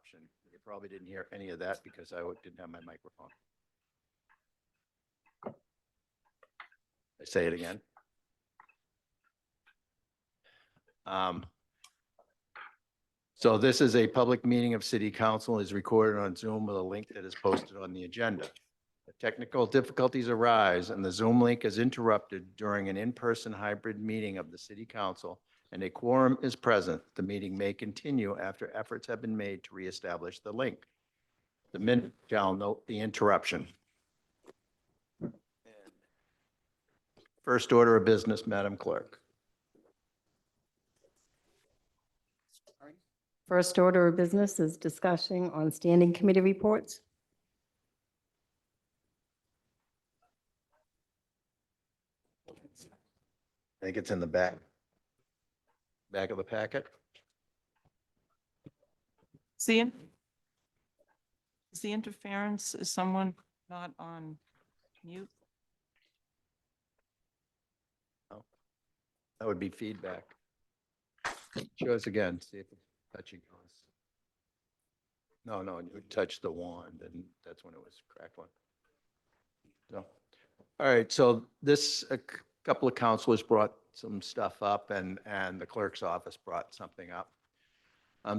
interruption. You probably didn't hear any of that because I didn't have my microphone. I say it again. So this is a public meeting of City Council, is recorded on Zoom with a link that is posted on the agenda. If technical difficulties arise and the Zoom link is interrupted during an in-person hybrid meeting of the City Council and a quorum is present, the meeting may continue after efforts have been made to reestablish the link. The minute shall note the interruption. First order of business, Madam Clerk. First order of business is discussing on standing committee reports. I think it's in the back of the packet. See, is the interference, is someone not on mute? That would be feedback. Show us again, see if it's touching us. No, you touched the wand and that's when it was crackling. So, all right, so this, a couple of councilors brought some stuff up and the clerk's office brought something up.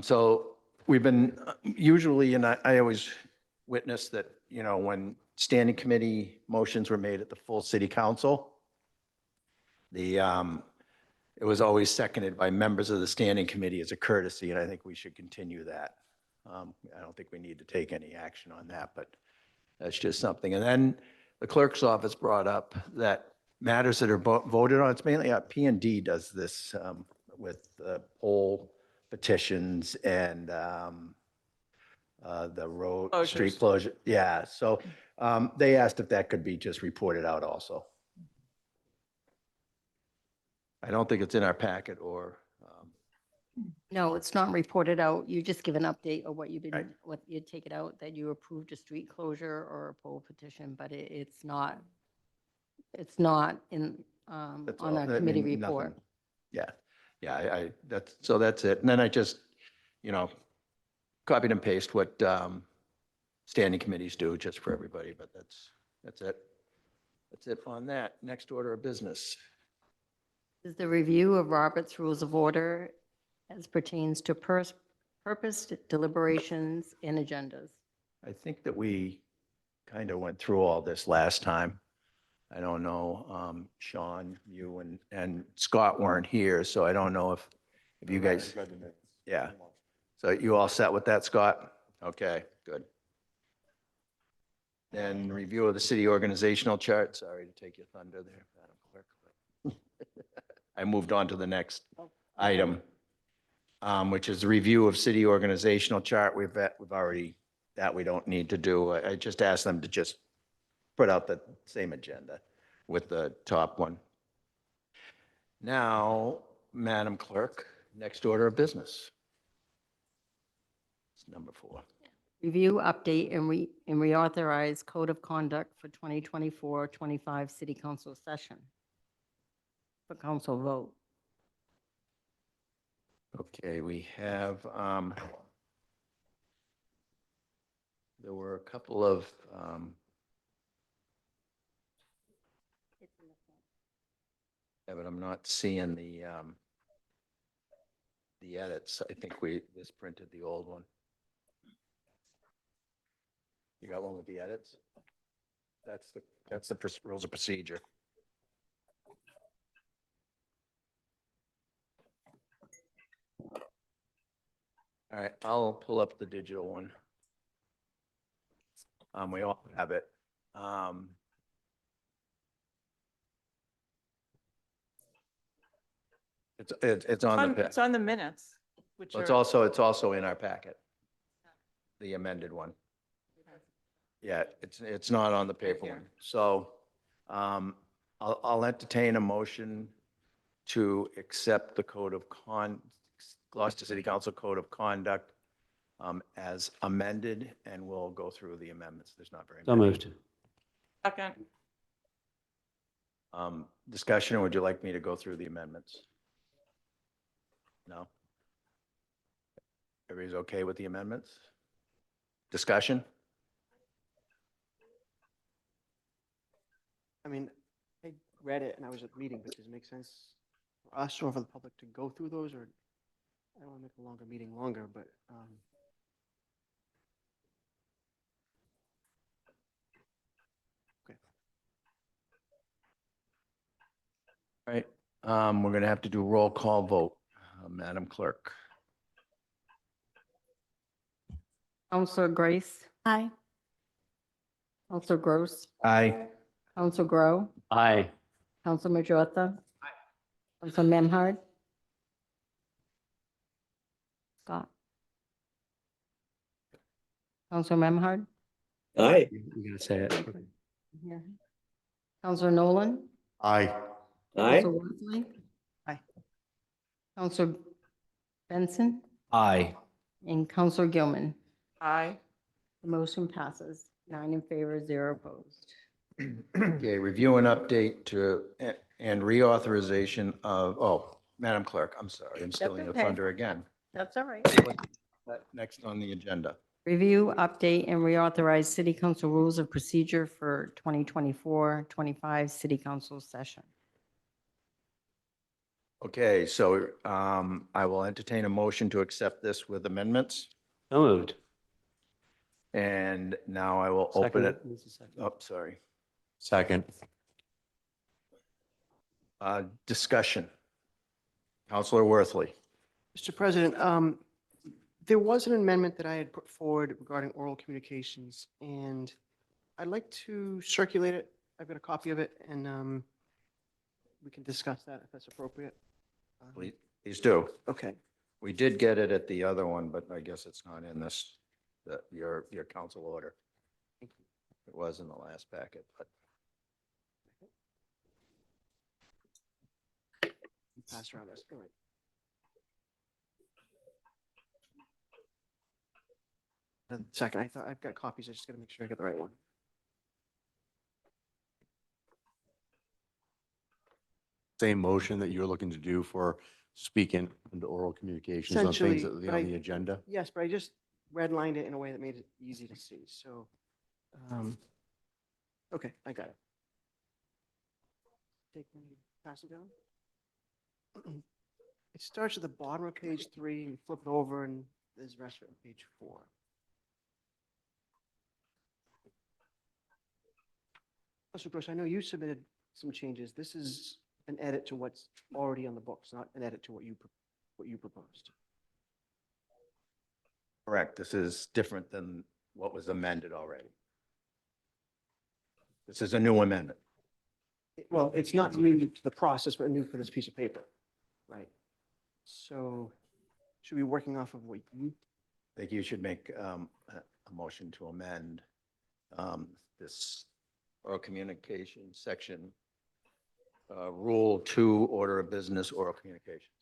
So we've been, usually, and I always witness that, you know, when standing committee motions were made at the full city council, it was always seconded by members of the standing committee as a courtesy, and I think we should continue that. I don't think we need to take any action on that, but that's just something. And then the clerk's office brought up that matters that are voted on, it's mainly P&D does this with poll petitions and the road, street closure. Yeah, so they asked if that could be just reported out also. I don't think it's in our packet or. No, it's not reported out. You just give an update of what you Right. didn't, what you take it out, that you approved a street closure or a poll petition, but it's not in, That's on all. a I committee mean, report. nothing. Yeah, that's it. And then I just, you know, copied and paste what standing committees do just for everybody, but that's it. That's it on that. Next order of business. Is the review of Robert's Rules of Order as pertains to purpose, deliberations, and agendas. I think that we kind of went through all this last time. I don't know, Sean, you and Scott weren't here, so I don't know if you guys, yeah. So you all set with that, Scott? Okay, good. Then review of the city organizational chart. Sorry to take your thunder there, Madam Clerk. I moved on to the next item, which is the review of city organizational chart. We've already, that we don't need to do. I just asked them to just put out the same agenda with the top one. Now, Madam Clerk, next order of business. It's number 4. Review, update, and reauthorize Code of Conduct for 2024-25 City Council session for council vote. Okay, we have, there were a couple of, yeah, but I'm not seeing the edits. I think this printed the old one. You got one with the edits? That's the rules of procedure. All right, I'll pull up the digital one. We all have it. It's on the, It's on the minutes, which it's are, also in our packet. The amended one. Yeah, it's not on the paper here. one. So I'll entertain a motion to accept the Gloucester City Council Code of Conduct as amended, and we'll go through the amendments. There's not very So many. moved. second, Discussion, or would you like me to go through the amendments? No? Everybody's okay with the amendments? Discussion? I mean, I read it and I was at the meeting, but does it make sense for us or for the public to go through those, or I don't want to make a longer meeting longer, but, okay. All right, we're going to have to do roll call vote. Madam Clerk. Counselor Grace. Aye. Counselor Gross. Aye. Counselor Grow. Aye. Counselor Majota. Aye. Counselor Memhard. Scott. Counselor Memhard. Aye. You're gonna say it. Here. Counselor Nolan. Aye. Aye. Counselor Worthley. Aye. Counselor Benson Aye. and Counselor Gilman. Aye. The motion passes, 9 in favor, 0 opposed. Okay, review and update to, and reauthorization of, oh, Madam Clerk, I'm sorry, I'm stealing your okay. thunder again. That's all right. Next on the agenda. Review, update, and reauthorize City Council Rules of Procedure for 2024-25 City Council session. Okay, so I will entertain a motion to accept this with amendments. So moved. And now I will open it. Needs a second. Oh, sorry. Second. Discussion. Counselor Worthley. Mr. President, there was an amendment that I had put forward regarding oral communications, and I'd like to circulate it. I've got a copy of it, and we can discuss that if that's appropriate. Please do. Okay. We did get it at the other one, but I guess it's not in this, your council order. Thank you. It was in the last packet, but Pass around this. All right. Second, I thought I've got copies. I just got to make sure I get the right one. Same motion that you're looking to do for speaking and oral communications on things Essentially, that are but on the agenda? Yes, but I just redlined it in a way that made it easy to see. So, okay, I got it. Pass it down. It starts at the bottom of page 3, and flip it over, and there's the rest of it on page 4. Mr. Gross, I know you submitted some changes. This is an edit to what's already on the books, not an edit to what you proposed. correct. This is different than what was amended already. This is a new amendment. Well, it's not new to the process, but new for this piece of paper, right? So should we be working off of what you, I think you should make a motion to amend this oral communication section, Rule 2, Order of Business, Oral Communication.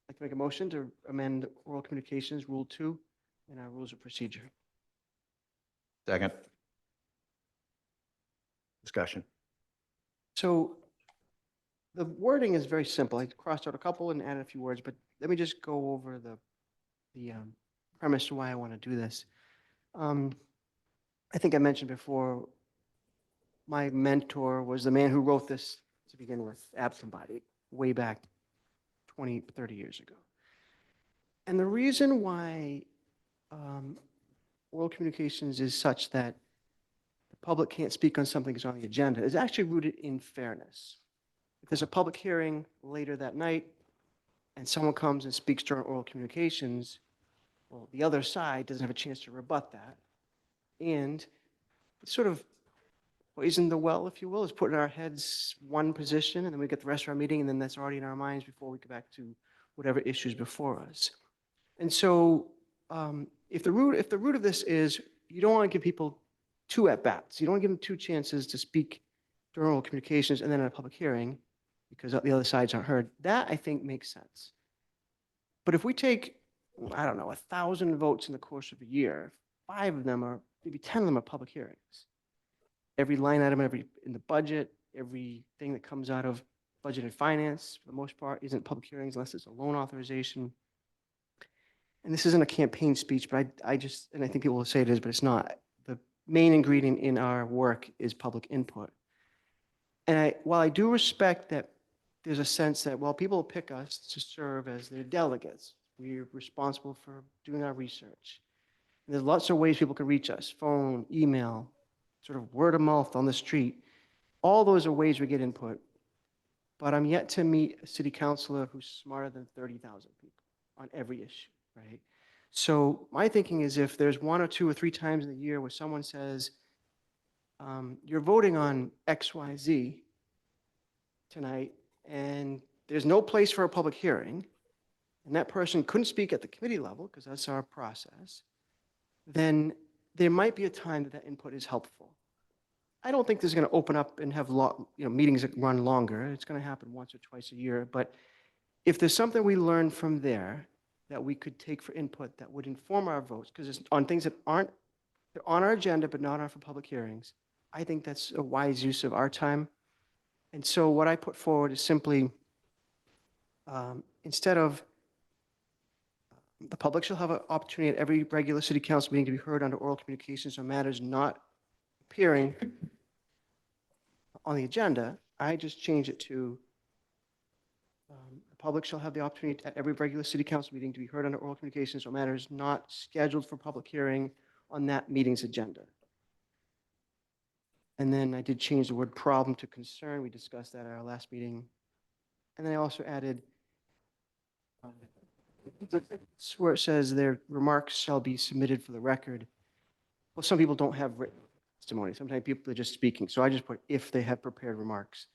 I'd like to make a motion to amend oral communications, Rule 2, and our rules of procedure. Second. Discussion. So the wording is very simple. I crossed out a couple and added a few words, but let me just go over the premise to why I want to do this. I think I mentioned before, my mentor was the man who wrote this to begin with, Absent Body, way back 20, 30 years ago. And the reason why oral communications is such that the public can't speak on something that's on the agenda is actually rooted in fairness. If there's a public hearing later that night and someone comes and speaks during oral communications, well, the other side doesn't have a chance to rebut that. And it's sort of poison the well, if you will, is put in our heads one position, and then we get the rest of our meeting, and then that's already in our minds before we go back to whatever issues before us. And so if the root of this is you don't want to give people two at-bats, you don't want to give them two chances to speak during oral communications and then in a public hearing because the other sides aren't heard, that I think makes sense. But if we take, I don't know, 1,000 votes in the course of a year, 5 of them are, maybe 10 of them are public hearings. Every line item, in the budget, everything that comes out of budget and finance, for the most part, isn't public hearings unless it's a loan authorization. and this isn't a campaign speech, but I just, and I think people will say it is, but it's not. The main ingredient in our work is public input. And while I do respect that there's a sense that, well, people pick us to serve as their delegates. We're responsible for doing our research. And there's lots of ways people can reach us, phone, email, sort of word of mouth on the street. All those are ways we get input. But I'm yet to meet a city councilor who's smarter than 30,000 people on every issue, right? So my thinking is if there's 1 or 2 or 3 times in the year where someone says, you're voting on X, Y, Z tonight, and there's no place for a public hearing, and that person couldn't speak at the committee level, because that's our process, then there might be a time that that input is helpful. I don't think this is going to open up and have meetings that run longer. It's going to happen once or twice a year. But if there's something we learn from there that we could take for input that would inform our votes, because it's on things that aren't, they're on our agenda but not on for public hearings, I think that's a wise use of our time. And so what I put forward is simply, instead of the public shall have an opportunity at every regular city council meeting to be heard under oral communications on matters not appearing on the agenda, I just change it to the public shall have the opportunity at every regular city council meeting to be heard under oral communications on matters not scheduled for public hearing on that meeting's agenda. And then I did change the word problem to concern. We discussed that at our last meeting. And then I also added where it says their remarks shall be submitted for the record. Well, some people don't have written testimony. Sometimes people are just speaking. So I just put, if they have prepared remarks,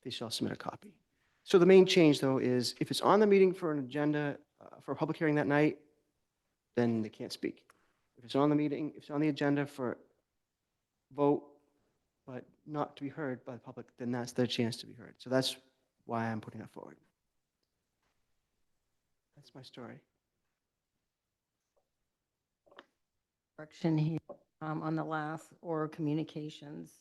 they shall submit a copy. So the main change, though, is if it's on the meeting for an agenda, for a public hearing that night, then they can't speak. If it's on the meeting, if it's on the agenda for vote, but not to be heard by the public, then that's their chance to be heard. So that's why I'm putting that forward. That's my story. Correction here, on the last oral communications,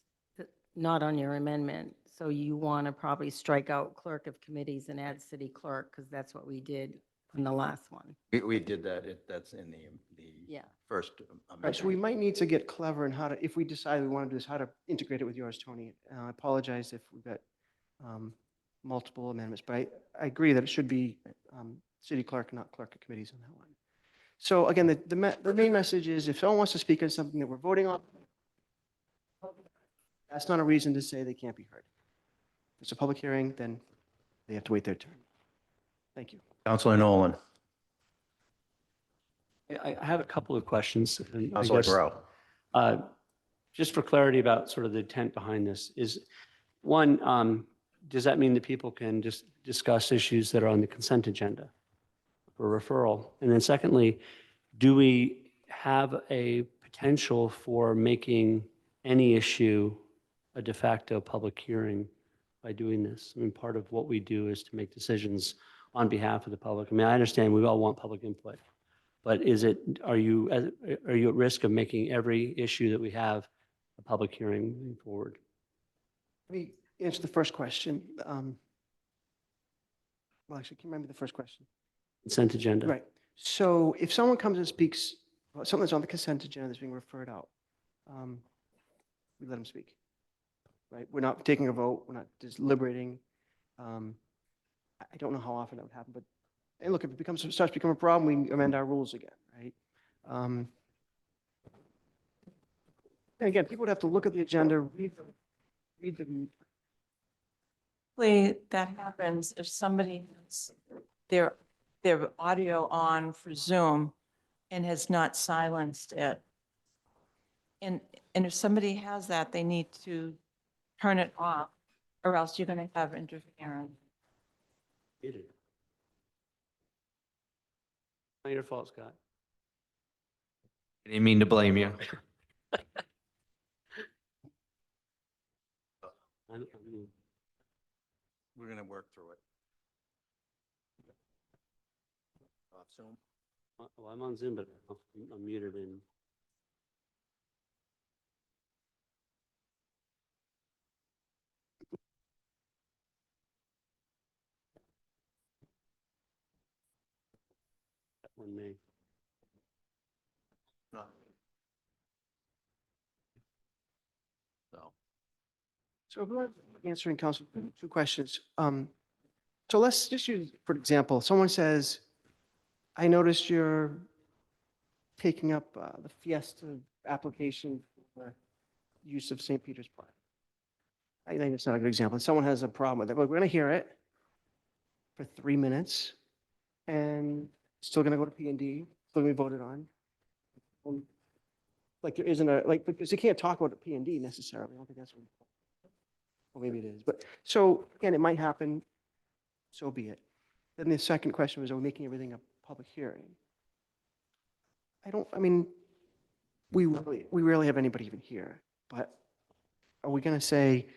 not on your amendment. So you want to probably strike out clerk of committees and add city clerk, because that's what we did on the last one. We did that. That's in the Yeah. first All right, so we amendment. might need to get clever in how to, if we decide we want to do this, how to integrate it with yours, Tony. I apologize if we've got multiple amendments, but I agree that it should be city clerk, not clerk of committees on that one. So again, the main message is if someone wants to speak on something that we're voting on, that's not a reason to say they can't be heard. If it's a public hearing, then they have to wait their turn. Thank you. Councilor Nolan, I have a couple of questions. and I Councilor guess, Grow. Just for clarity about sort of the intent behind this is, one, does that mean that people can just discuss issues that are on the consent agenda for referral? And then secondly, do we have a potential for making any issue a de facto public hearing by doing this? I mean, part of what we do is to make decisions on behalf of the public. I mean, I understand we all want public input, but are you at risk of making every issue that we have a public hearing moving forward? Let me answer the first question. Well, actually, can you remember the first question? Consent agenda. Right. So if someone comes and speaks about something that's on the consent agenda that's being referred out, we let them speak. Right? We're not taking a vote. We're not deliberating. I don't know how often that would happen, but and look, if it starts becoming a problem, we amend our rules again, right? And again, people would have to look at the agenda, read the That happens if somebody has their audio on for Zoom and has not silenced it. And if somebody has that, they need to turn it off, or else you're going to have interference. Not your fault, Scott. I didn't mean to blame you. We're going to work through it. Off Zoom. Well, I'm on Zoom, but I'm muted in. That one may. No. So, So if we're answering council, two questions. So let's just use, for example, someone says, I noticed you're taking up the Fiesta application for use of St. Peter's Park. I think it's not a good example. Someone has a problem with it, but we're going to hear it for 3 minutes and still going to go to P&D, still going to be voted on. Like there isn't a, like, because you can't talk about it P&D necessarily. I don't think that's what, well, maybe it is. But so again, it might happen, so be it. Then the second question was, are we making everything a public hearing? I mean, we rarely have anybody even here, but are we going to say,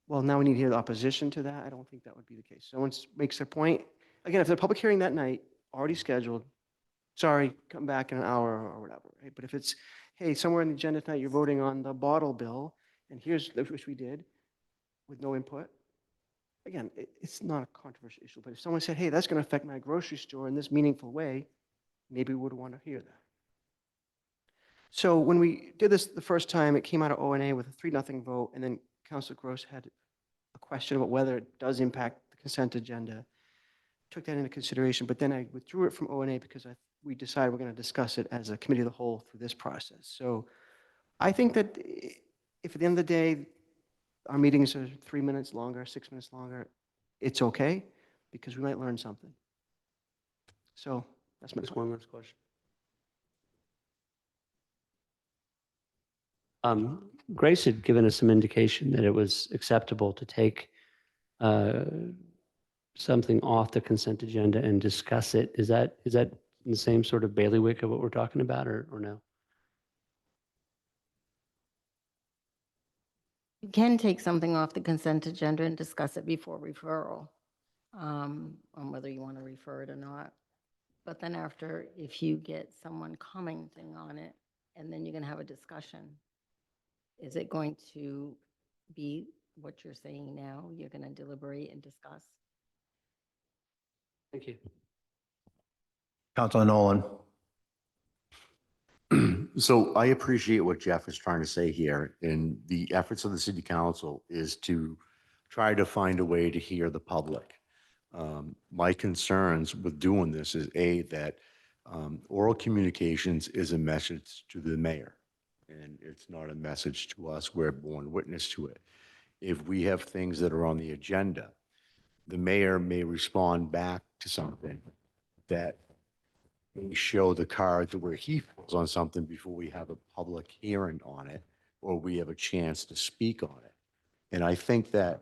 well, now we need to hear the opposition to that? I don't think that would be the case. Someone makes their point. Again, if the public hearing that night, already scheduled, sorry, come back in an hour or whatever, right? But if it's, hey, somewhere in the agenda tonight, you're voting on the bottle bill, and here's, which we did, with no input. Again, it's not a controversial issue, but if someone said, hey, that's going to affect my grocery store in this meaningful way, maybe we would want to hear that. So when we did this the first time, it came out of O&A with a 3-0 vote, and then Councilor Gross had a question about whether it does impact the consent agenda. Took that into consideration, but then I withdrew it from O&A because we decided we're going to discuss it as a committee of the whole through this process. So I think that if at the end of the day, our meetings are 3 minutes longer, 6 minutes longer, it's okay, because we might learn something. So that's my Just point. one last question. Grace had given us some indication that it was acceptable to take something off the consent agenda and discuss it. Is that in the same sort of bailiwick of what we're talking about, or no? You can take something off the consent agenda and discuss it before referral, on whether you want to refer it or not. But then after, if you get someone commenting on it, and then you're going to have a discussion, is it going to be what you're saying now? You're going to deliberate and discuss? Thank you. Councilor Nolan. So I appreciate what Jeff is trying to say here, and the efforts of the city council is to try to find a way to hear the public. My concerns with doing this is that oral communications is a message to the mayor, and it's not a message to us. We're born witness to it. If we have things that are on the agenda, the mayor may respond back to something that may show the cards where he feels on something before we have a public hearing on it, or we have a chance to speak on it. And I think that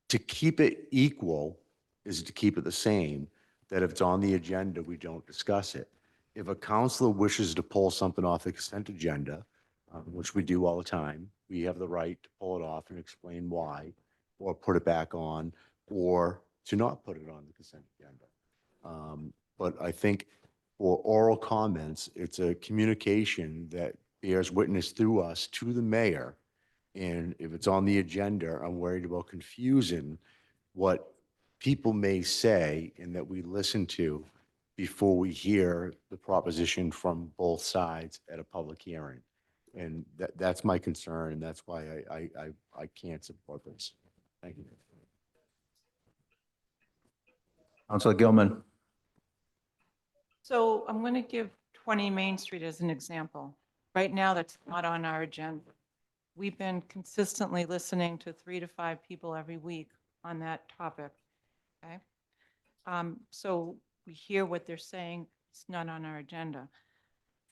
to keep it equal is to keep it the same, that if it's on the agenda, we don't discuss it. If a counselor wishes to pull something off the consent agenda, which we do all the time, we have the right to pull it off and explain why, or put it back on, or to not put it on the consent agenda. But I think for oral comments, it's a communication that bears witness through us to the mayor. And if it's on the agenda, I'm worried about confusing what people may say and that we listen to before we hear the proposition from both sides at a public hearing. And that's my concern, and that's why I can't support this. Thank you. Councilor Gilman. So I'm going to give 20 Main Street as an example. Right now, that's not on our agenda. We've been consistently listening to 3 to 5 people every week on that topic, okay? So we hear what they're saying, it's not on our agenda.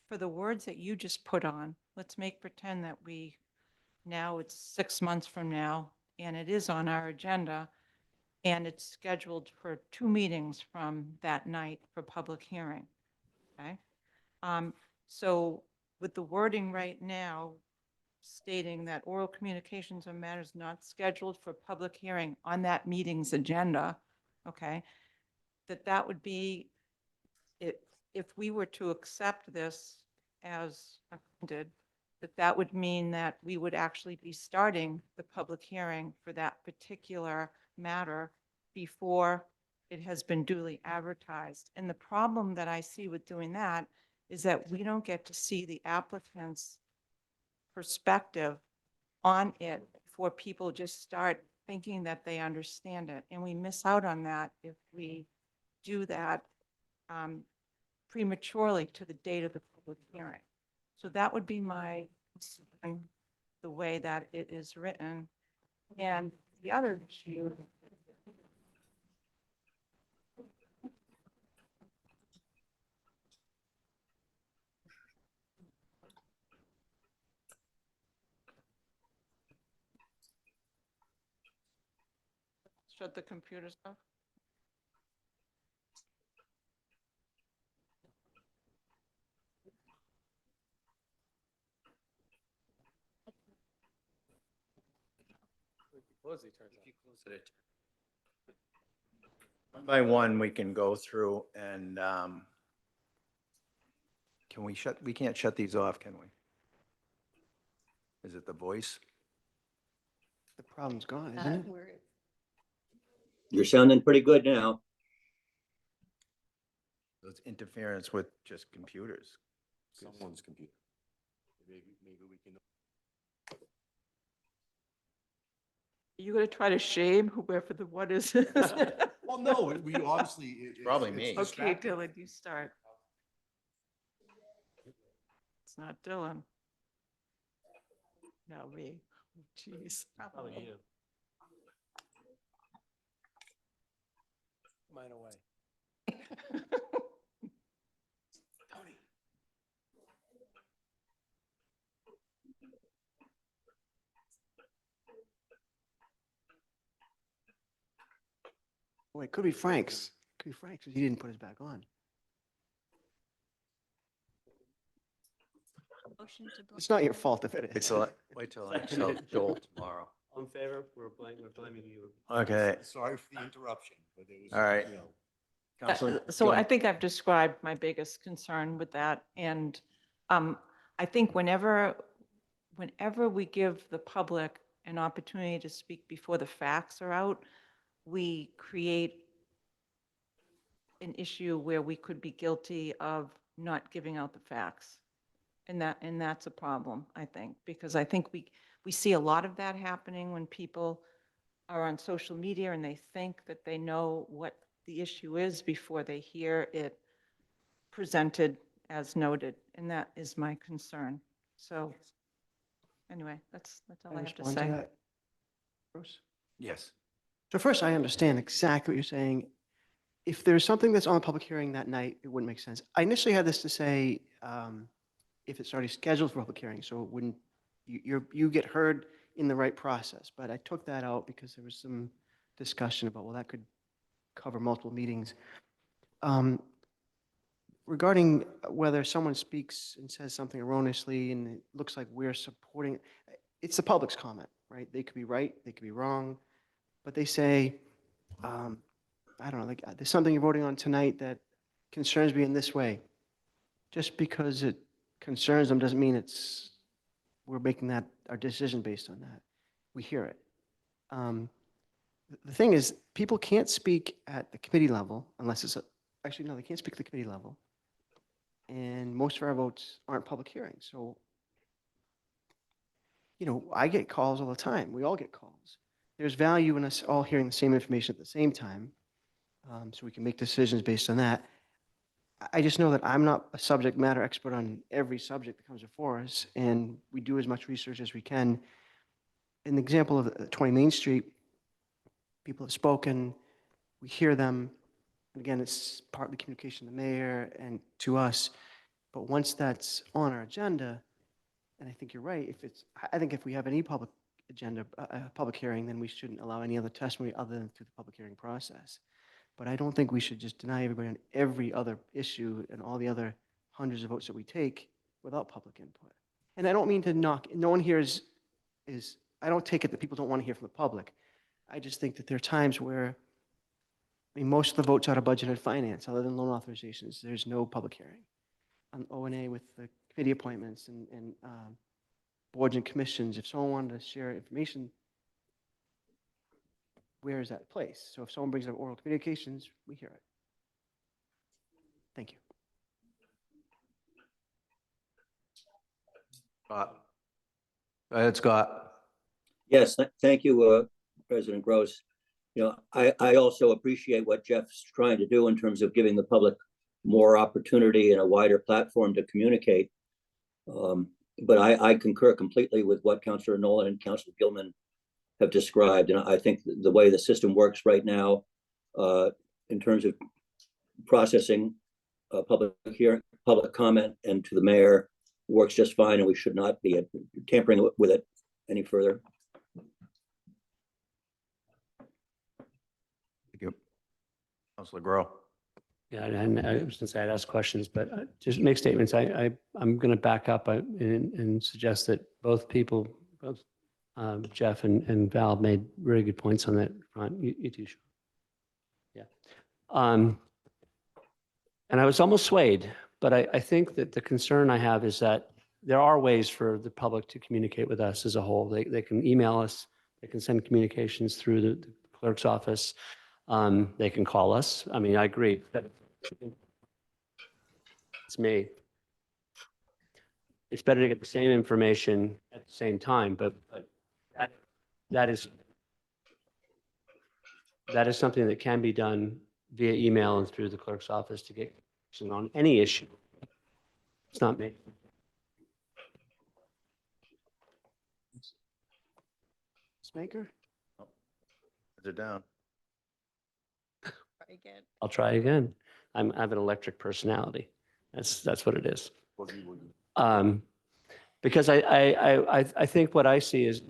For the words that you just put on, let's make pretend that now it's 6 months from now, and it is on our agenda, and it's scheduled for 2 meetings from that night for public hearing, okay? So with the wording right now stating that oral communications on matters not scheduled for public hearing on that meeting's agenda, okay, that would be, if we were to accept this as amended, that would mean that we would actually be starting the public hearing for that particular matter before it has been duly advertised. And the problem that I see with doing that is that we don't get to see the applicant's perspective on it before people just start thinking that they understand it. And we miss out on that if we do that prematurely to the date of the public hearing. So that would be my, concern, the way that it is written. And the other issue. Shut the computers off. One by one, we can go through and, we can't shut these off, can we? Is it the voice? The problem's gone, isn't it? You're sounding pretty good now. It's interference with just computers. Someone's computer. Maybe we can. Are you going to try to shame whoever the what is? Well, no, we obviously. Probably me. Okay, Dylan, you start. It's not Dylan. No, me. Jeez. Probably you. Mine away. Oh, it could be Frank's. Could be Frank's, 'cause he didn't put his back on. It's not your fault if it is. Wait till I tell Joel tomorrow. All in favor? We're blaming you. Okay, Sorry for the interruption, but it was. All right. you know, Counselor. So go I ahead. think I've described my biggest concern with that. And I think whenever we give the public an opportunity to speak before the facts are out, we create an issue where we could be guilty of not giving out the facts. And that's a problem, I think, because I think we see a lot of that happening when people are on social media and they think that they know what the issue is before they hear it presented as noted, and that is my concern. So anyway, that's all I have to respond say. that? Bruce? Yes. So first, I understand exactly what you're saying. If there's something that's on the public hearing that night, it wouldn't make sense. I initially had this to say, if it's already scheduled for public hearing, so it wouldn't, you get heard in the right process. But I took that out because there was some discussion about, well, that could cover multiple meetings. Regarding whether someone speaks and says something erroneously and it looks like we're supporting, it's the public's comment, right? They could be right, they could be wrong, but they say, I don't know, like, there's something you're voting on tonight that concerns me in this way. Just because it concerns them doesn't mean we're making that our decision based on that. We hear it. The thing is, people can't speak at the committee level unless actually, no, they can't speak at the committee level. And most of our votes aren't public hearings. So, I get calls all the time. We all get calls. There's value in us all hearing the same information at the same time, so we can make decisions based on that. I just know that I'm not a subject matter expert on every subject that comes before us, and we do as much research as we can. In the example of 20 Main Street, people have spoken, we hear them. And again, it's partly communication to the mayor and to us. But once that's on our agenda, and I think you're right, I think if we have any public agenda, public hearing, then we shouldn't allow any other testimony other than through the public hearing process. But I don't think we should just deny everybody on every other issue and all the other hundreds of votes that we take without public input. And I don't mean to knock, no one here is, I don't take it that people don't want to hear from the public. I just think that there are times where, most of the votes out of budget and finance, other than loan authorizations, there's no public hearing. On O&A with the committee appointments and boards and commissions, if someone wanted to share information, where is that place? So if someone brings up oral communications, we hear it. Thank you. Scott. Go ahead, Scott. Yes, thank you, President Gross. I also appreciate what Jeff's trying to do in terms of giving the public more opportunity and a wider platform to communicate. But I concur completely with what Councilor Nolan and Councilor Gilman have described. And I think the way the system works right now, in terms of processing public comment and to the mayor works just fine, and we should not be tampering with it any further. Thank you. Councilor Grow. Yeah, and I was going to say I'd ask questions, but just make statements. I'm going to back up and suggest that both people, both Jeff and Val made really good points on that front. You too, Sean. Yeah. And I was almost swayed, but I think that the concern I have is that there are ways for the public to communicate with us as a whole. They can email us, they can send communications through the clerk's office. They can call us. I mean, I agree that it's me. It's better to get the same information at the same time, but that is something that can be done via email and through the clerk's office to get on any issue. It's not me. Maker? Is it down? I'll try again. I have an electric personality. That's what it is. Because I think what I see is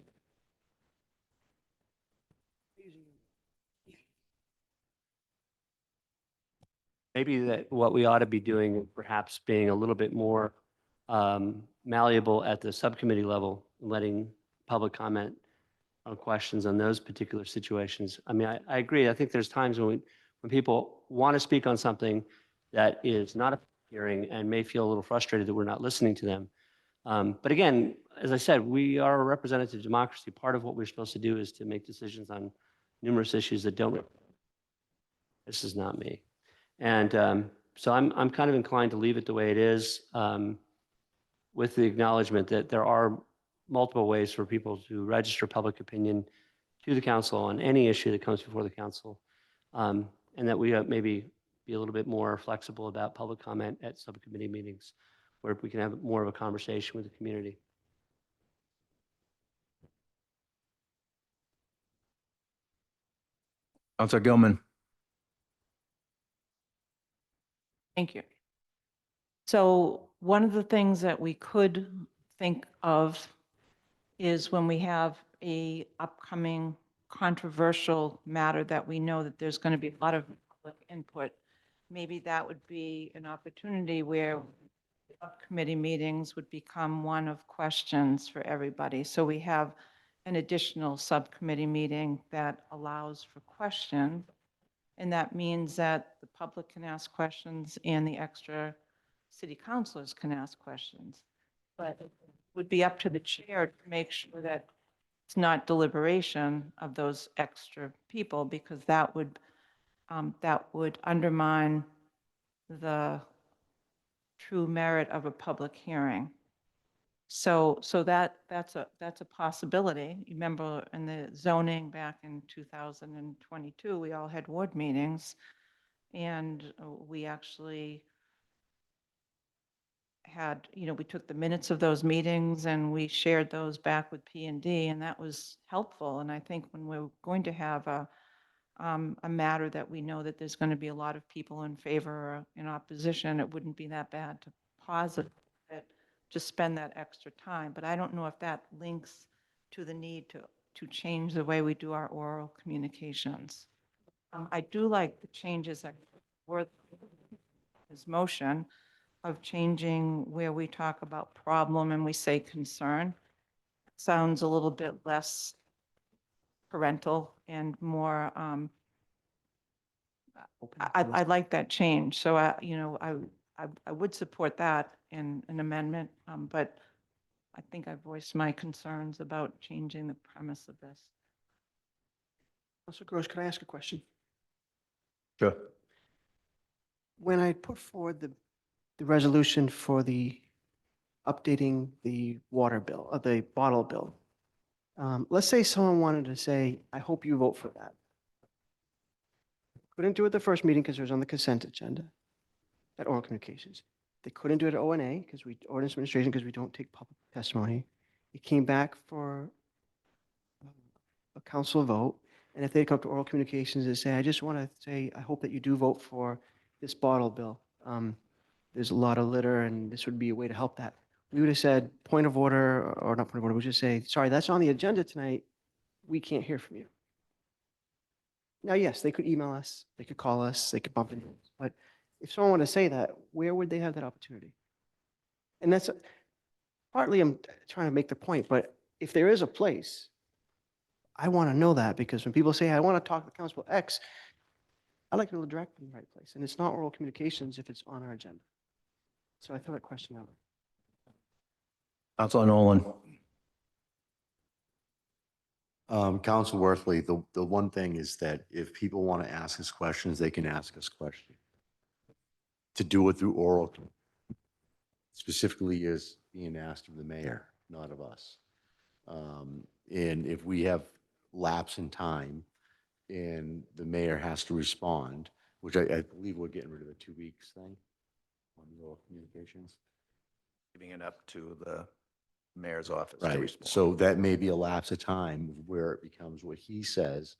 maybe that what we ought to be doing is perhaps being a little bit more malleable at the subcommittee level, letting public comment on questions on those particular situations. I mean, I agree. I think there's times when people want to speak on something that is not a hearing and may feel a little frustrated that we're not listening to them. But again, as I said, we are a representative democracy. Part of what we're supposed to do is to make decisions on numerous issues that don't. This is not me. And so I'm kind of inclined to leave it the way it is, with the acknowledgement that there are multiple ways for people to register public opinion to the council on any issue that comes before the council, and that we maybe be a little bit more flexible about public comment at subcommittee meetings, where we can have more of a conversation with the community. Councilor Gilman. Thank you. So one of the things that we could think of is when we have a upcoming controversial matter that we know that there's going to be a lot of public input, maybe that would be an opportunity where subcommittee meetings would become one of questions for everybody. So we have an additional subcommittee meeting that allows for questions. And that means that the public can ask questions and the extra city councilors can ask questions. But it would be up to the chair to make sure that it's not deliberation of those extra people, because that would undermine the true merit of a public hearing. So that's a possibility. You remember in the zoning back in 2022, we all had ward meetings, and we actually had, we took the minutes of those meetings and we shared those back with P&D, and that was helpful. And I think when we're going to have a matter that we know that there's going to be a lot of people in favor or in opposition, it wouldn't be that bad to pause it, to spend that extra time. But I don't know if that links to the need to change the way we do our oral communications. I do like the changes that were his motion of changing where we talk about problem and we say concern. Sounds a little bit less parental and more, I like that change. So, I would support that in an amendment, but I think I voiced my concerns about changing the premise of this. Councilor Gross, can I ask a question? Sure. When I put forward the resolution for the updating the water bill, the bottle bill. Let's say someone wanted to say, I hope you vote for that. Couldn't do it the first meeting because it was on the consent agenda at oral communications. They couldn't do it at O&A because ordinance administration, because we don't take public testimony. It came back for a council vote. And if they come to oral communications and say, I just want to say, I hope that you do vote for this bottle bill. There's a lot of litter and this would be a way to help that. We would have said, point of order, or not point of order, we just say, sorry, that's on the agenda tonight. We can't hear from you. Now, yes, they could email us, they could call us, they could bump into us. But if someone wanted to say that, where would they have that opportunity? And that's partly I'm trying to make the point, but if there is a place, I want to know that because when people say, I want to talk to Council X, I like to know direct in the right place. And it's not oral communications if it's on our agenda. So I throw that question out. Councilor Nolan. Council Worthley, the one thing is that if people want to ask us questions, they can ask us questions. To do it through oral specifically is being asked of the mayor, not of us. And if we have lapse in time and the mayor has to respond, which I believe we're getting rid of the 2 weeks thing on the oral communications. Giving it up to the mayor's office to Right, respond. so that may be a lapse of time where it becomes what he says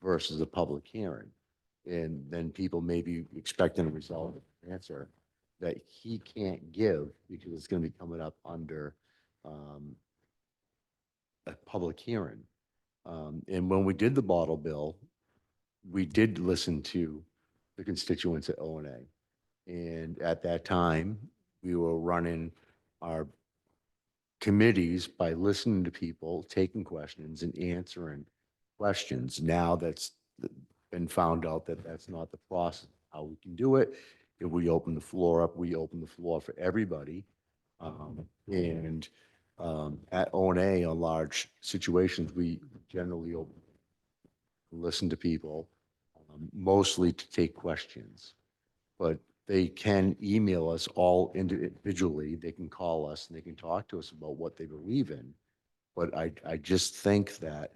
versus a public hearing. And then people may be expecting a result answer that he can't give because it's going to be coming up under a public hearing. And when we did the bottle bill, we did listen to the constituents at O&A. And at that time, we were running our committees by listening to people, taking questions and answering questions. Now that's been found out that that's not the process, how we can do it. If we open the floor up, we open the floor for everybody. At O&A on large situations, we generally listen to people, mostly to take questions. But they can email us all individually. They can call us and they can talk to us about what they believe in. But I just think that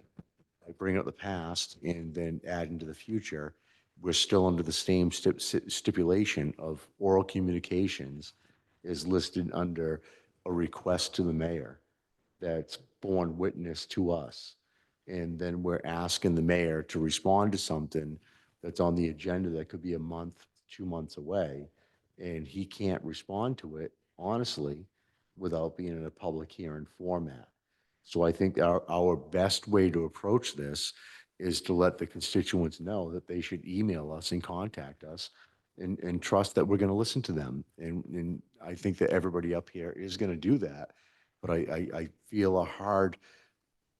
I bring up the past and then add into the future, we're still under the same stipulation of oral communications is listed under a request to the mayor that's borne witness to us. And then we're asking the mayor to respond to something that's on the agenda that could be a month, 2 months away, and he can't respond to it, honestly, without being in a public hearing format. So I think our best way to approach this is to let the constituents know that they should email us and contact us and trust that we're going to listen to them. And I think that everybody up here is going to do that. But I feel a hard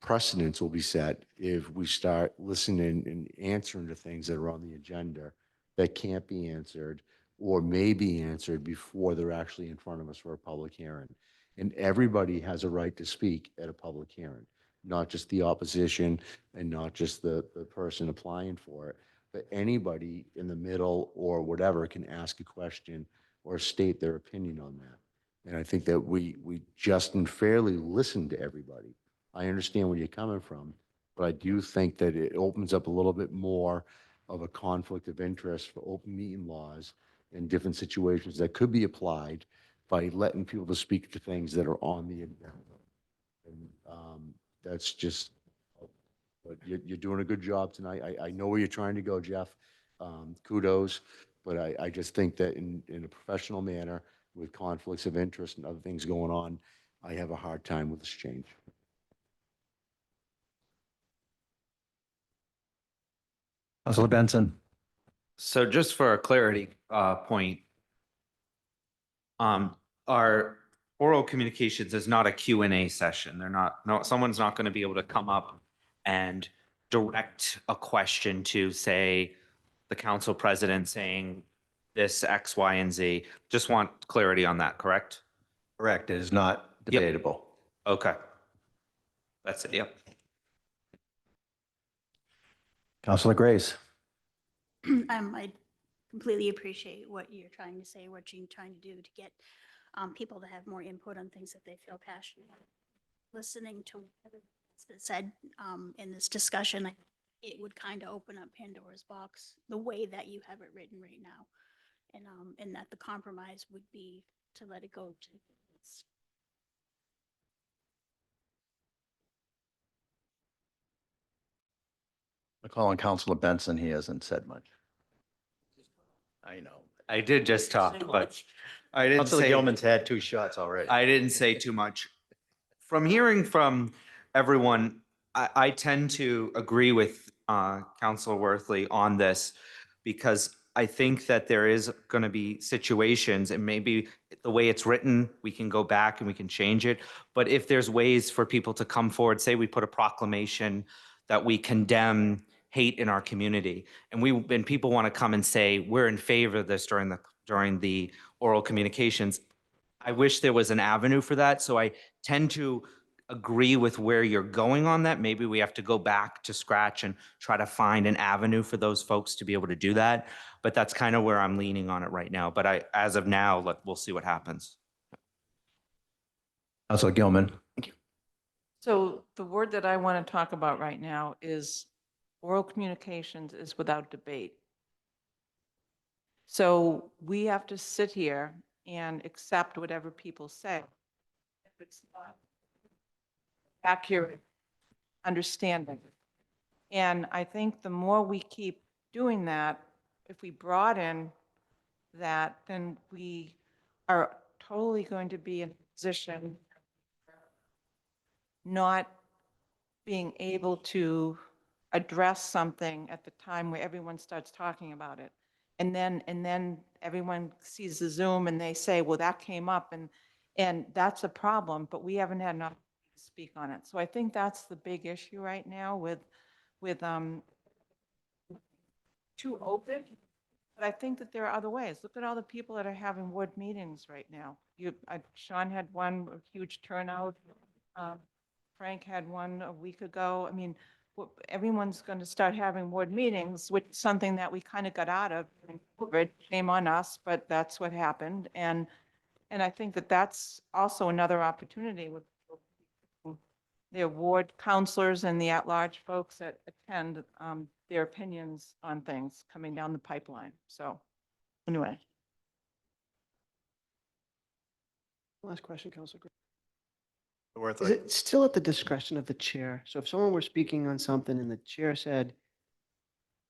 precedence will be set if we start listening and answering to things that are on the agenda that can't be answered or may be answered before they're actually in front of us for a public hearing. And everybody has a right to speak at a public hearing, not just the opposition and not just the person applying for it, but anybody in the middle or whatever can ask a question or state their opinion on that. And I think that we just and fairly listen to everybody. I understand where you're coming from, but I do think that it opens up a little bit more of a conflict of interest for open meeting laws in different situations that could be applied by letting people to speak to things that are on the agenda. And that's just, but you're doing a good job tonight. I know where you're trying to go, Jeff. Kudos, but I just think that in a professional manner with conflicts of interest and other things going on, I have a hard time with this change. Councilor Benson. So just for a clarity point, our oral communications is not a Q&A session. They're not, no, someone's not going to be able to come up and direct a question to, say, the council president saying this X, Y, and Z. Just want clarity on that, correct? Correct, it is not Yep. debatable. Okay. That's it, yep. Councilor Grace. I completely appreciate what you're trying to say, what you're trying to do to get people to have more input on things that they feel passionate about. Listening to what's been said in this discussion, it would kind of open up Pandora's box the way that you have it written right now. And that the compromise would be to let it go to. I call on Counselor Benson. He hasn't said much. I know. I did just talk, but I didn't Counselor say. Gilman's had 2 shots already. I didn't say too much. From hearing from everyone, I tend to agree with Councilor Worthley on this because I think that there is going to be situations, and maybe the way it's written, we can go back and we can change it. But if there's ways for people to come forward, say we put a proclamation that we condemn hate in our community, and people want to come and say, we're in favor of this during the oral communications. I wish there was an avenue for that. So I tend to agree with where you're going on that. Maybe we have to go back to scratch and try to find an avenue for those folks to be able to do that. But that's kind of where I'm leaning on it right now. But as of now, we'll see what happens. Counselor Gilman. So the word that I want to talk about right now is oral communications is without debate. So we have to sit here and accept whatever people say. If it's not accurate understanding. And I think the more we keep doing that, if we broaden that, then we are totally going to be in a position not being able to address something at the time where everyone starts talking about it. And then everyone sees the Zoom and they say, well, that came up and that's a problem, but we haven't had enough to speak on it. So I think that's the big issue right now with too open. But I think that there are other ways. Look at all the people that are having ward meetings right now. Sean had one, a huge turnout. Frank had one a week ago. I mean, everyone's going to start having ward meetings, which is something that we kind of got out of. Shame on us, but that's what happened. And I think that that's also another opportunity with their ward counselors and the at-large folks that attend their opinions on things coming down the pipeline. So anyway. Last question, Councilor Gray. Is Worthley. it still at the discretion of the chair? So if someone were speaking on something and the chair said,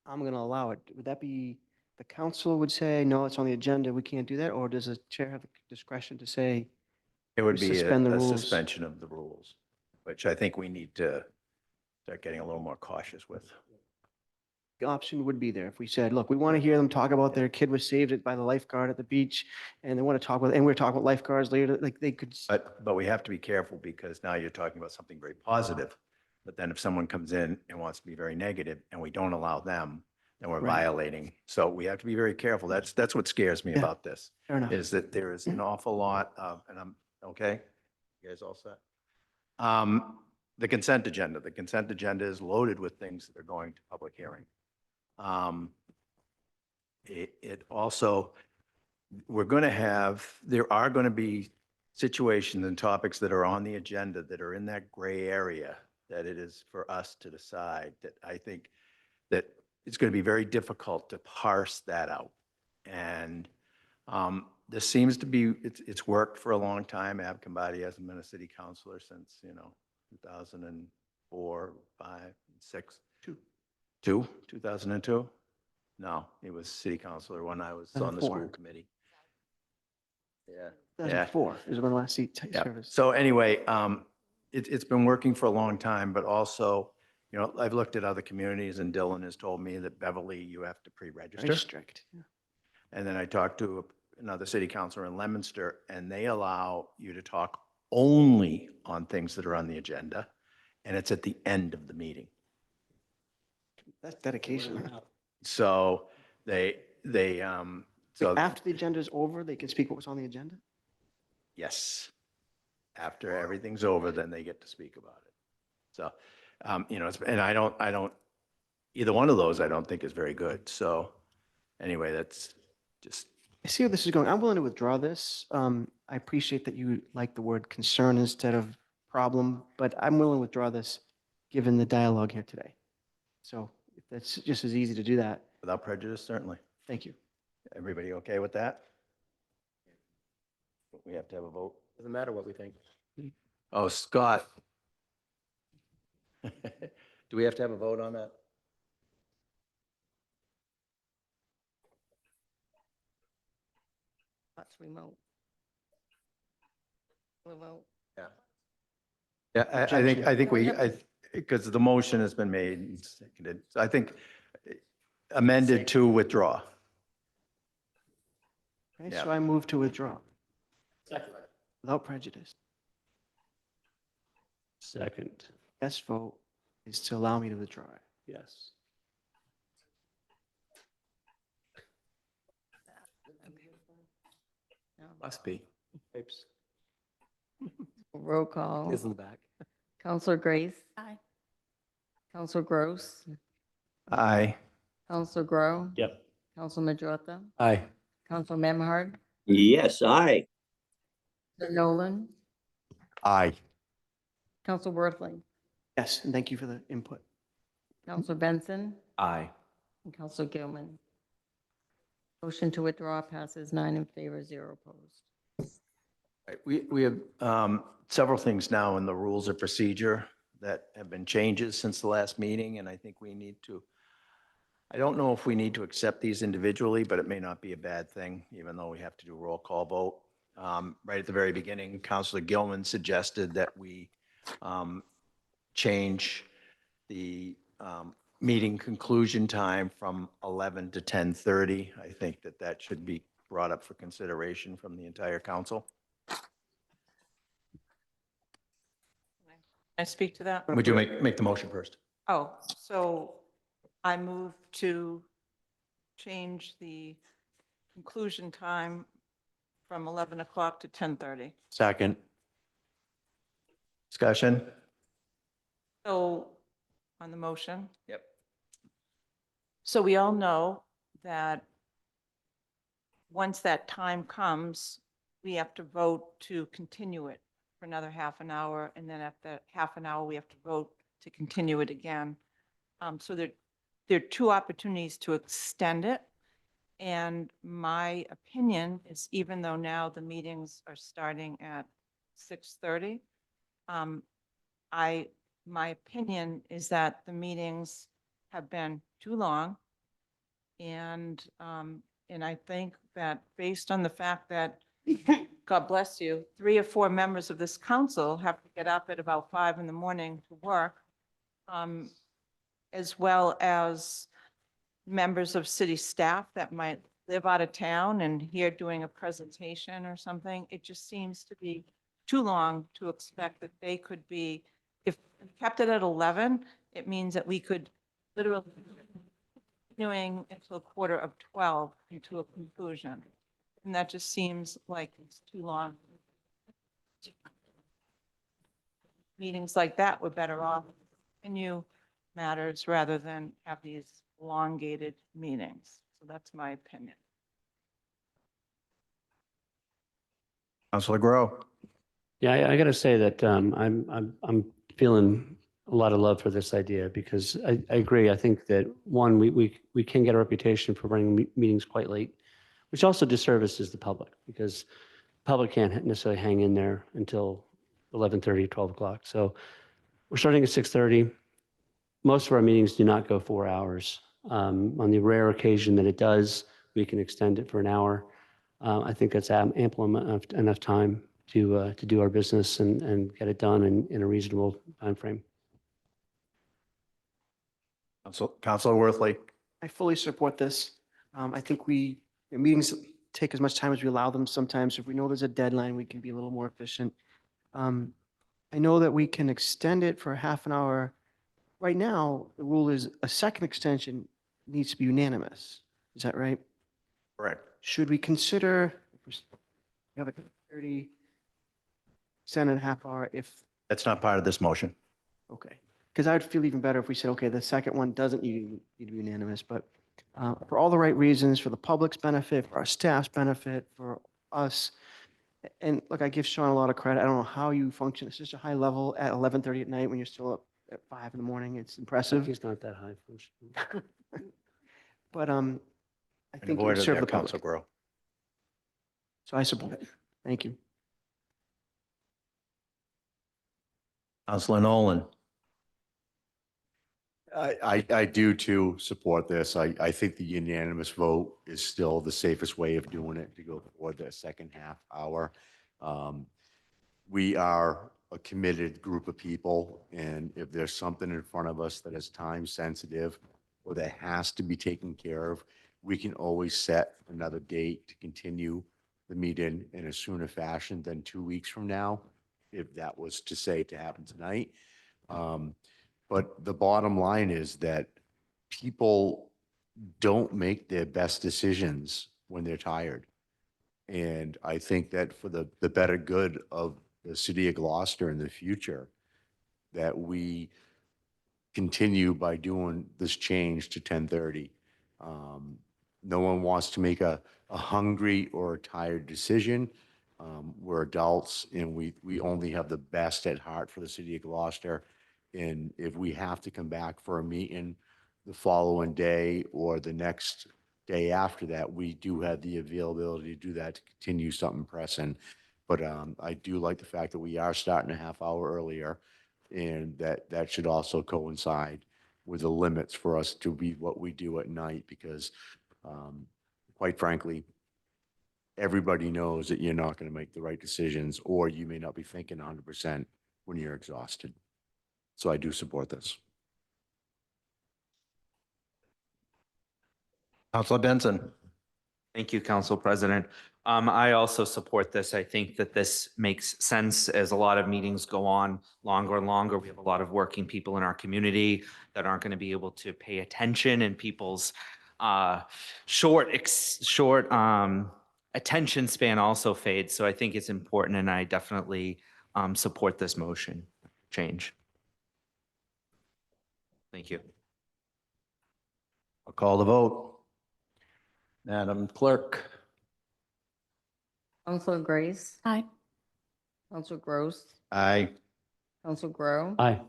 I'm going to allow it, would that be, the council would say, no, it's on the agenda, we can't do that? Or does the chair have the discretion to say, It would be suspend the a rules? suspension of the rules, which I think we need to start getting a little more cautious with. the option would be there if we said, look, we want to hear them talk about their kid was saved by the lifeguard at the beach and they want to talk with, and we're talking about lifeguards later, like they could. But we have to be careful because now you're talking about something very positive. But then if someone comes in and wants to be very negative and we don't allow them, then we're Right. violating. So we have to be very careful. That's what scares me Yeah. about this, Fair enough. is that there is an awful lot of, and I'm, okay? You guys all set? The consent agenda. The consent agenda is loaded with things that are going to public hearing. It also, there are going to be situations and topics that are on the agenda that are in that gray area that it is for us to decide, that I think that it's going to be very difficult to parse that out. And this seems to be, it's worked for a long time. Ab Kambadi hasn't been a city councilor since, 2004, 5, 6. 2002? No, he was city councilor when I was on the 2004. school committee. Yeah. 2004 is when the last seat Yeah. service. So anyway, it's been working for a long time, but also, I've looked at other communities and Dylan has told me that Beverly, you have to Very pre-register. strict. Yeah. And then I talked to another city councilor in Leominster and they allow you to talk only on things that are on the agenda. And it's at the end of the meeting. That's dedication. So so After the agenda is over, they can speak what was on the agenda? yes, after everything's over, then they get to speak about it. So, and I don't, either one of those I don't think is very good. So anyway, that's just, I see where this is going. I'm willing to withdraw this. I appreciate that you like the word concern instead of problem, but I'm willing to withdraw this, given the dialogue here today. So if that's just as easy to do that, Without prejudice, certainly. thank you. Everybody okay with that? We have to have a vote. Doesn't matter what we think. Oh, Scott. Do we have to have a vote on that? That's remote. The vote. Yeah, I think we, because the motion has been made and seconded. So I think amended to withdraw. Okay, Yeah. so I move to withdraw without prejudice. Second, Yes vote is to allow me to withdraw it. yes. No. Must be. Oops. Roll call. Is in the back. Counselor Grace, Aye. Counselor Gross, Aye. Counselor Grow, Yep. Counselor Majota, Aye. Counselor Memhard, Yes, aye. Counselor Nolan, Aye. Counselor Worthley, Yes, and thank you for the input. Counselor Benson, Aye. and Counselor Gilman. Motion to withdraw passes 9 in favor, 0 opposed. Right, we have several things now in the rules of procedure that have been changes since the last meeting, and I think we need to, I don't know if we need to accept these individually, but it may not be a bad thing, even though we have to do a roll call vote. Right at the very beginning, Counselor Gilman suggested that we change the meeting conclusion time from 11 to 10:30. I think that that should be brought up for consideration from the entire council. Can I speak to that? Would you make the motion first? Oh, so I move to change the conclusion time from 11 o'clock to 10:30. Second. Discussion? So on the motion. Yep. So we all know that once that time comes, we have to vote to continue it for another half an hour. And then at that half an hour, we have to vote to continue it again. So there are two opportunities to extend it. And my opinion is, even though now the meetings are starting at 6:30, my opinion is that the meetings have been too long. And I think that based on the fact that, God bless you, 3 or 4 members of this council have to get up at about 5 in the morning to work, as well as members of city staff that might live out of town and here doing a presentation or something, it just seems to be too long to expect that they could be, if we kept it at 11, it means that we could literally continuing until 11:45 into a conclusion. And that just seems like it's too long. Meetings like that were better off continue matters rather than have these elongated meetings. So that's my opinion. Counselor Grow? Yeah, I got to say that I'm feeling a lot of love for this idea because I agree. I think that one, we can get a reputation for running meetings quite late, which also disservices the public because the public can't necessarily hang in there until 11:30, 12 o'clock. So we're starting at 6:30. Most of our meetings do not go 4 hours. On the rare occasion that it does, we can extend it for an hour. I think that's ample enough time to do our business and get it done in a reasonable timeframe. Counselor Worthley? I fully support this. I think meetings take as much time as we allow them. Sometimes if we know there's a deadline, we can be a little more efficient. I know that we can extend it for half an hour. Right now, the rule is a second extension needs to be unanimous. Is that right? Correct. Should we consider, we have a 30, extend it a half hour if, That's not part of this motion. okay. Because I would feel even better if we said, okay, the second one doesn't need to be unanimous, but for all the right reasons, for the public's benefit, for our staff's benefit, for us, And look, I give Sean a lot of credit. I don't know how you function at such a high level at 11:30 at night when you're still up at 5 in the morning. It's impressive. He's not that high functioning. But I And think it would avoid serve there, the Council public. Grow. So I support it. Thank you. Councilor Nolan. I do too support this. I think the unanimous vote is still the safest way of doing it, to go for the second half hour. We are a committed group of people, and if there's something in front of us that is time sensitive or that has to be taken care of, we can always set another date to continue the meeting in a sooner fashion than 2 weeks from now, if that was to say to happen tonight. But the bottom line is that people don't make their best decisions when they're tired. And I think that for the better good of the city of Gloucester in the future, that we continue by doing this change to 10:30. No one wants to make a hungry or a tired decision. We're adults and we only have the best at heart for the city of Gloucester. And if we have to come back for a meeting the following day or the next day after that, we do have the availability to do that, to continue something pressing. But I do like the fact that we are starting a half hour earlier, and that should also coincide with the limits for us to be what we do at night, because quite frankly, everybody knows that you're not going to make the right decisions, or you may not be thinking 100% when you're exhausted. So I do support this. Councilor Benson. Thank you, Council President. I also support this. I think that this makes sense as a lot of meetings go on longer and longer. We have a lot of working people in our community that aren't going to be able to pay attention, and people's short attention span also fades. So I think it's important, and I definitely support this motion change. Thank you. I'll call the vote. Madam Clerk. Counselor Grace, Aye. Counselor Gross, Aye. Counselor Grow, Aye.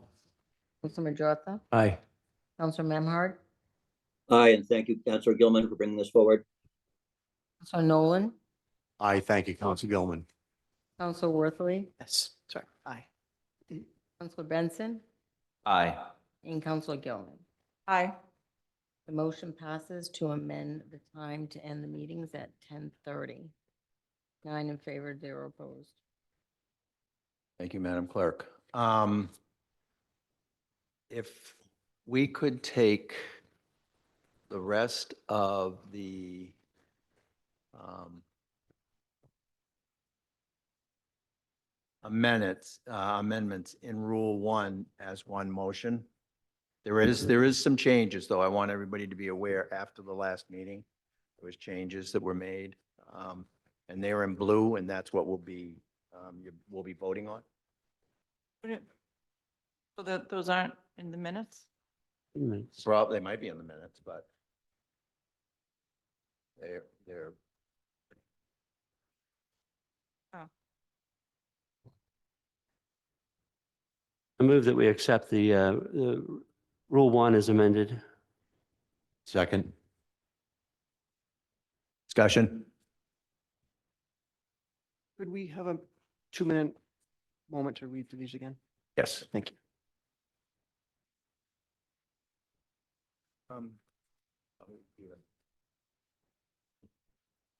Counselor Majota, Aye. Counselor Memhard, Aye, and thank you, Councilor Gilman, for bringing this forward. Counselor Nolan, I thank you, Council Gilman. Counselor Worthley, Yes, sorry. Aye. Counselor Benson, Aye. and Counselor Gilman. Aye. The motion passes to amend the time to end the meetings at 10:30. 9 in favor, 0 opposed. Thank you, Madam Clerk. If we could take the rest of the amendments in Rule 1 as one motion. There is some changes, though. I want everybody to be aware after the last meeting. There was changes that were made, and they're in blue, and that's what we'll be voting on. So that those aren't in the minutes? Probably, they might be in the minutes, but they're I move that we accept the Rule 1 as amended. Second. discussion. Could we have a 2-minute moment to read through these again? Yes. Thank you.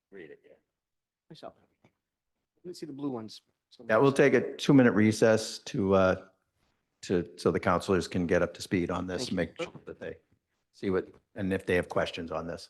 Read it, yeah. Myself. Let's see the blue ones. Yeah, we'll take a 2-minute recess so the counselors can get up to speed on this, Thank you. make sure that they see what, and if they have questions on this.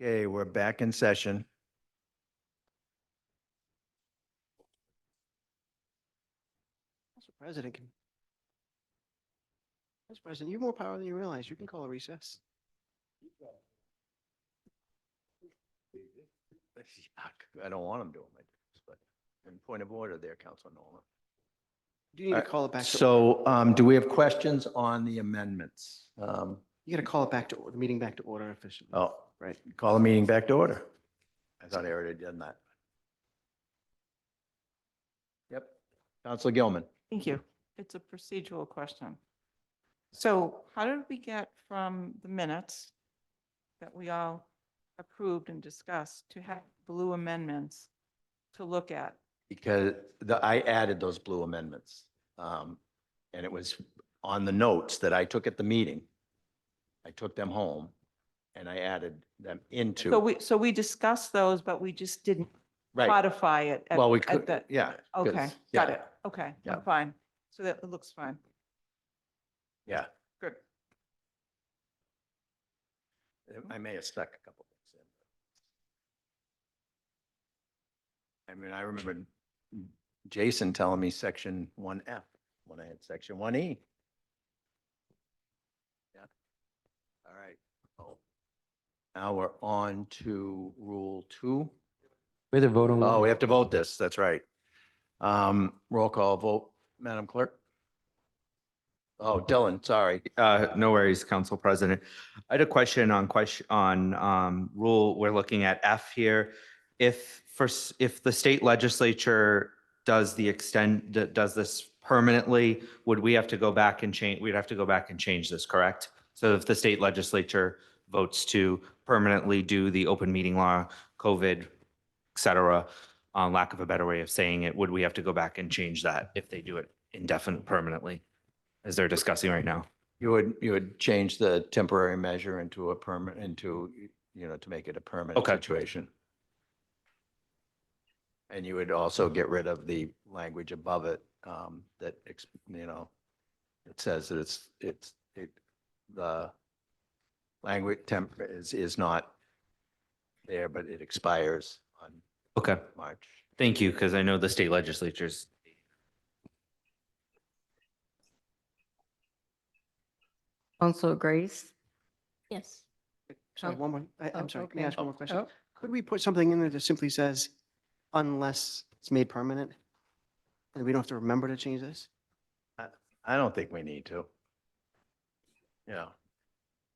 Okay, we're back in session. Mr. President can. Mr. President, you have more power than you realize. You can call a recess. I don't want them doing my, but in point of order there, Council Nolan. Do you need to call it back? to So, do we have questions on the amendments? You got to call it back to, the meeting back to order officially. Oh, Right. call the meeting back to order. I thought I already done that. Yep. Council Gilman. Thank you. It's a procedural question. So how did we get from the minutes that we all approved and discussed to have blue amendments to look at? Because I added those blue amendments. And it was on the notes that I took at the meeting. I took them home and I added them into. So we discussed those, but we just didn't Right. codify it. at- Well, we at could, the- yeah. 'cause- Okay, got yeah, it. Okay, Yeah. I'm fine. So that it looks fine. Yeah. Good. I may have stuck a couple things in. I mean, I remember Jason telling me section 1F when I had section 1E. Yeah. All right. Oh. Now we're on to Rule 2. We have to vote on. Oh, we have to vote this. That's right. Roll call vote, Madam Clerk. Oh, Dylan, sorry. No worries, Council President. I had a question on rule, we're looking at F here. If the state legislature does this permanently, would we have to go back and change, we'd have to go back and change this, correct? So if the state legislature votes to permanently do the open meeting law, COVID, et cetera, on lack of a better way of saying it, would we have to go back and change that if they do it indefinite permanently, as they're discussing right now? You would change the temporary measure into a permanent, to make it a permanent Okay. situation. And you would also get rid of the language above it, that, it says that the language is not there, but it expires on Okay, March. thank you, because I know the state legislatures. Council Grace? Yes. Sorry, one more, I'm Oh, sorry, can I okay. ask one more question? Oh. Could we put something in there that simply says, unless it's made permanent? And we don't have to remember to change this? I don't think we need to. Yeah.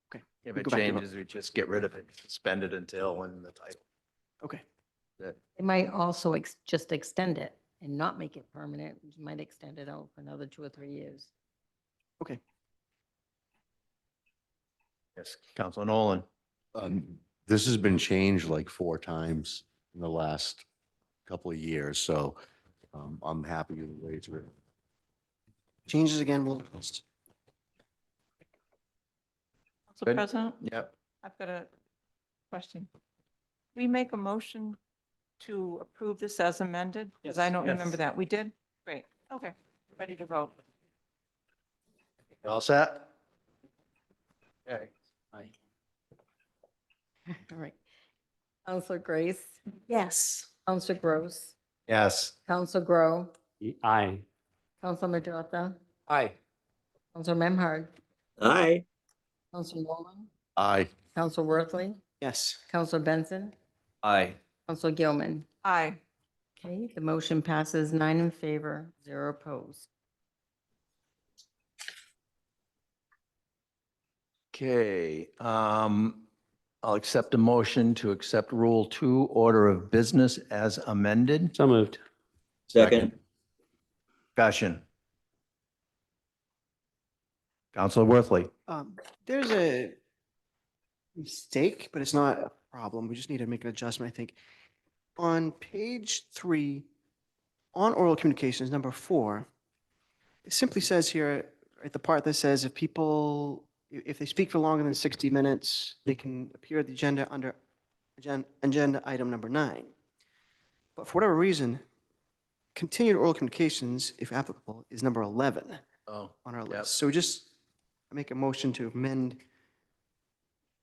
Okay, If we it go back to vote. changes, we just get rid of it, suspend it until in the title. Okay, That, It might also just extend it and not make it permanent. You might extend it out for another 2 or 3 years. okay. yes, Council Nolan. This has been changed like 4 times in the last couple of years, so I'm happy with the way it's written. Changes again, we'll, Council Good. President, Yep. I've got a question. We make a motion to approve this as amended? Because I don't remember that. We did? Great. Okay. Ready to vote. All set? Okay. All right. Council Grace? Yes. Council Gross? Yes. Council Grow? Aye. Council Majota? Aye. Council Memhard? Aye. Council Nolan? Aye. Council Worthley? yes. Council Benson? Aye. Council Gilman? Aye. Okay, the motion passes 9 in favor, 0 opposed. Okay, I'll accept a motion to accept Rule 2, Order of Business as amended. So moved. Second. Discussion. Council Worthley. There's a mistake, but it's not a problem. We just need to make an adjustment, I think. On page 3, on oral communications, number 4, it simply says here, at the part that says if people, if they speak for longer than 60 minutes, they can appear at the agenda under agenda item number 9. But for whatever reason, continued oral communications, if applicable, is number 11 Oh, on our Yep. list. So just make a motion to amend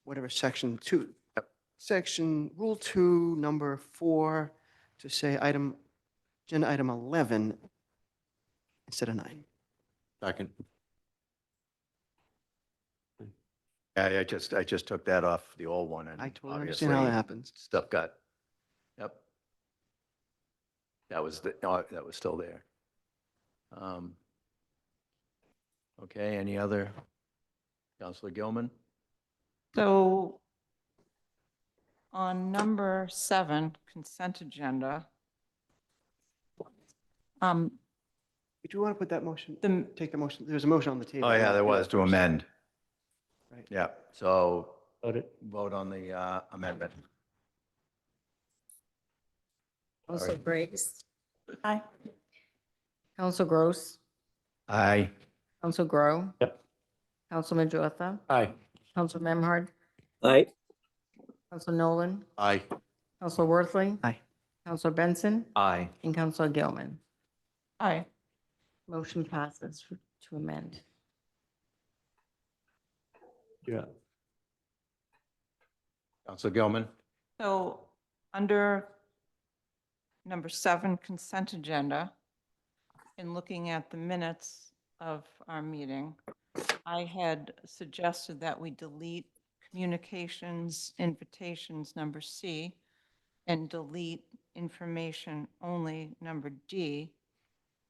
whatever section 2, section, Rule 2, number 4, to say agenda item 11 instead of 9. Second. Yeah, I just took that off the old one and I totally understand how that obviously happens. stuff got, yep. That was that was still there. Okay, any other? Counselor Gilman? So on number 7, consent agenda, Do you want to put that motion, the, take the motion? There's a motion on the table. Oh, yeah, there was to amend. Right. Yeah, so Vote it. vote on the amendment. Counselor Briggs, aye. Counselor Gross, Aye. Counselor Grow. Yep. Counselor Majota, Aye. Counselor Memhard, Aye. Counselor Nolan, Aye. Counselor Worthley. Aye. Counselor Benson, Aye. and Counselor Gilman. Aye. Motion passes to amend. Yeah. Counselor Gilman? So under number 7, consent agenda, in looking at the minutes of our meeting, I had suggested that we delete communications invitations number C and delete information only number D.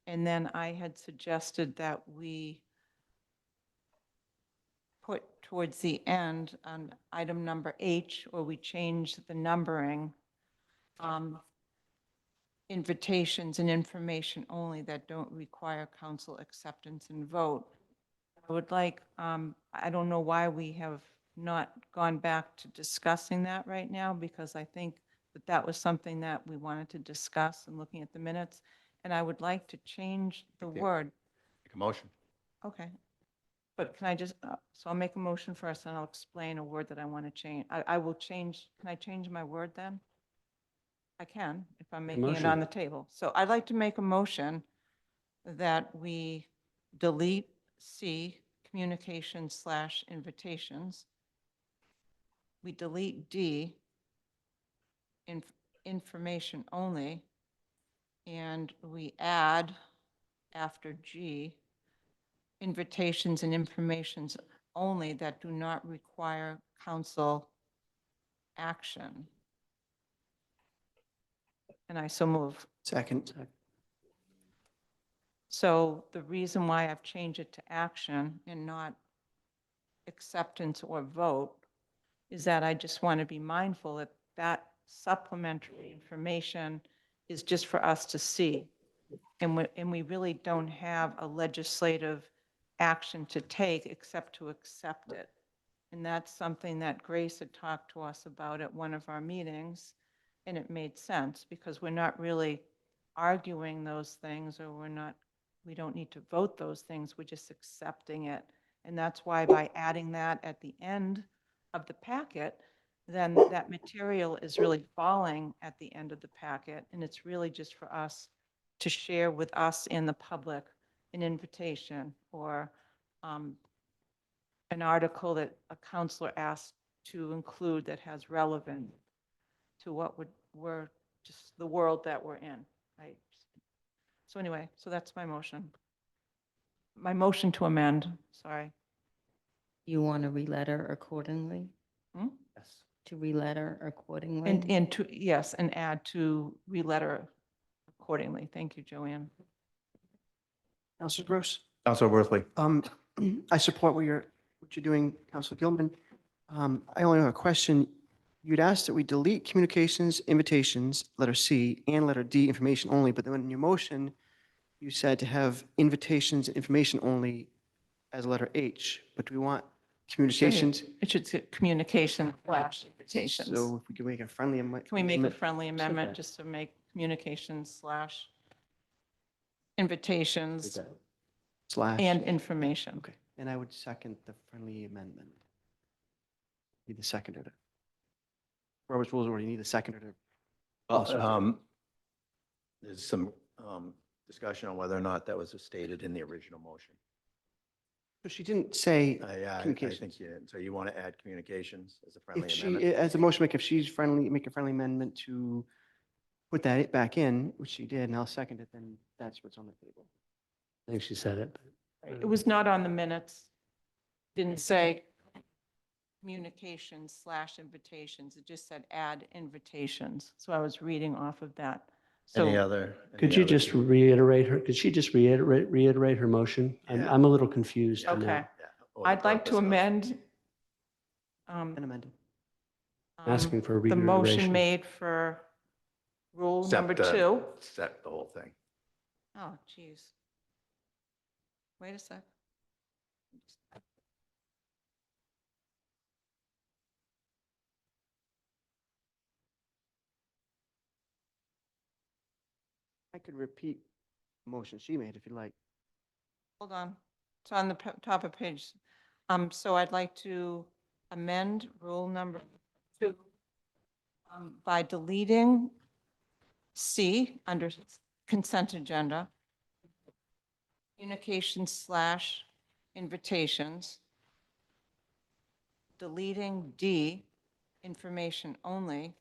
And then I had suggested that we put towards the end on item number H, or we change the numbering, invitations and information only that don't require council acceptance and vote. I would like, I don't know why we have not gone back to discussing that right now, because I think that that was something that we wanted to discuss and looking at the minutes. And I would like to change the Okay. word. Make a motion. Okay. But can I just, so I'll make a motion first and I'll explain a word that I want to change. I will change, can I change my word then? I can, if I'm Make a making it on motion. the table. So I'd like to make a motion that we delete C, communications/invitations. We delete D, information only. And we add after G, invitations and informations only that do not require council action. And I so move. Second. So the reason why I've changed it to action and not acceptance or vote is that I just want to be mindful that that supplementary information is just for us to see. And we really don't have a legislative action to take except to accept it. And that's something that Grace had talked to us about at one of our meetings. And it made sense because we're not really arguing those things, or we don't need to vote those things. We're just accepting it. And that's why by adding that at the end of the packet, then that material is really falling at the end of the packet. And it's really just for us to share with us and the public an invitation or an article that a counselor asked to include that has relevance to what we're just the world that we're in, right? So anyway, so that's my motion. My motion to amend, sorry. You want to re-letter accordingly? Hmm? Yes. To re-letter accordingly? And to, yes, and add to re-letter accordingly. Thank you, Joanne. Counselor Gross? Counselor Worthley? I support what you're doing, Counselor Gilman. I only have a question. You'd asked that we delete communications, invitations, letter C, and letter D, information only, but then in your motion, you said to have invitations, information only as letter H, but do we want communications? It should say communication/invitations. So if we can make a friendly amendment. Can we make a friendly amendment just to make communications/invitations Slash. and information? Okay, and I would second the friendly amendment. Need the seconder to. Robert's rules already need a seconder to. There's some discussion on whether or not that was stated in the original motion. So she didn't say Yeah, I think communications. you, so you want to add communications as a friendly If she, amendment? as a motion maker, if she's friendly, make a friendly amendment to put that back in, which she did, and I'll second it, then that's what's on the table. I think she said it. It was not on the minutes. Didn't say communications / invitations. It just said add invitations. So I was reading off of that. Any So other? Could any you other- just reiterate her, could she just reiterate her motion? Yeah. I'm a little confused on Okay. that. Yeah, or the I'd like to purpose of- amend And amended. Asking for a the motion reiteration. made for rule Accept number the- 2. Accept the whole thing. Oh, geez. Wait a sec. I could repeat the motion she made if you like. Hold on. It's on the top of page. So I'd like to amend rule number 2 by deleting C under consent agenda, communications / invitations, deleting D, information only,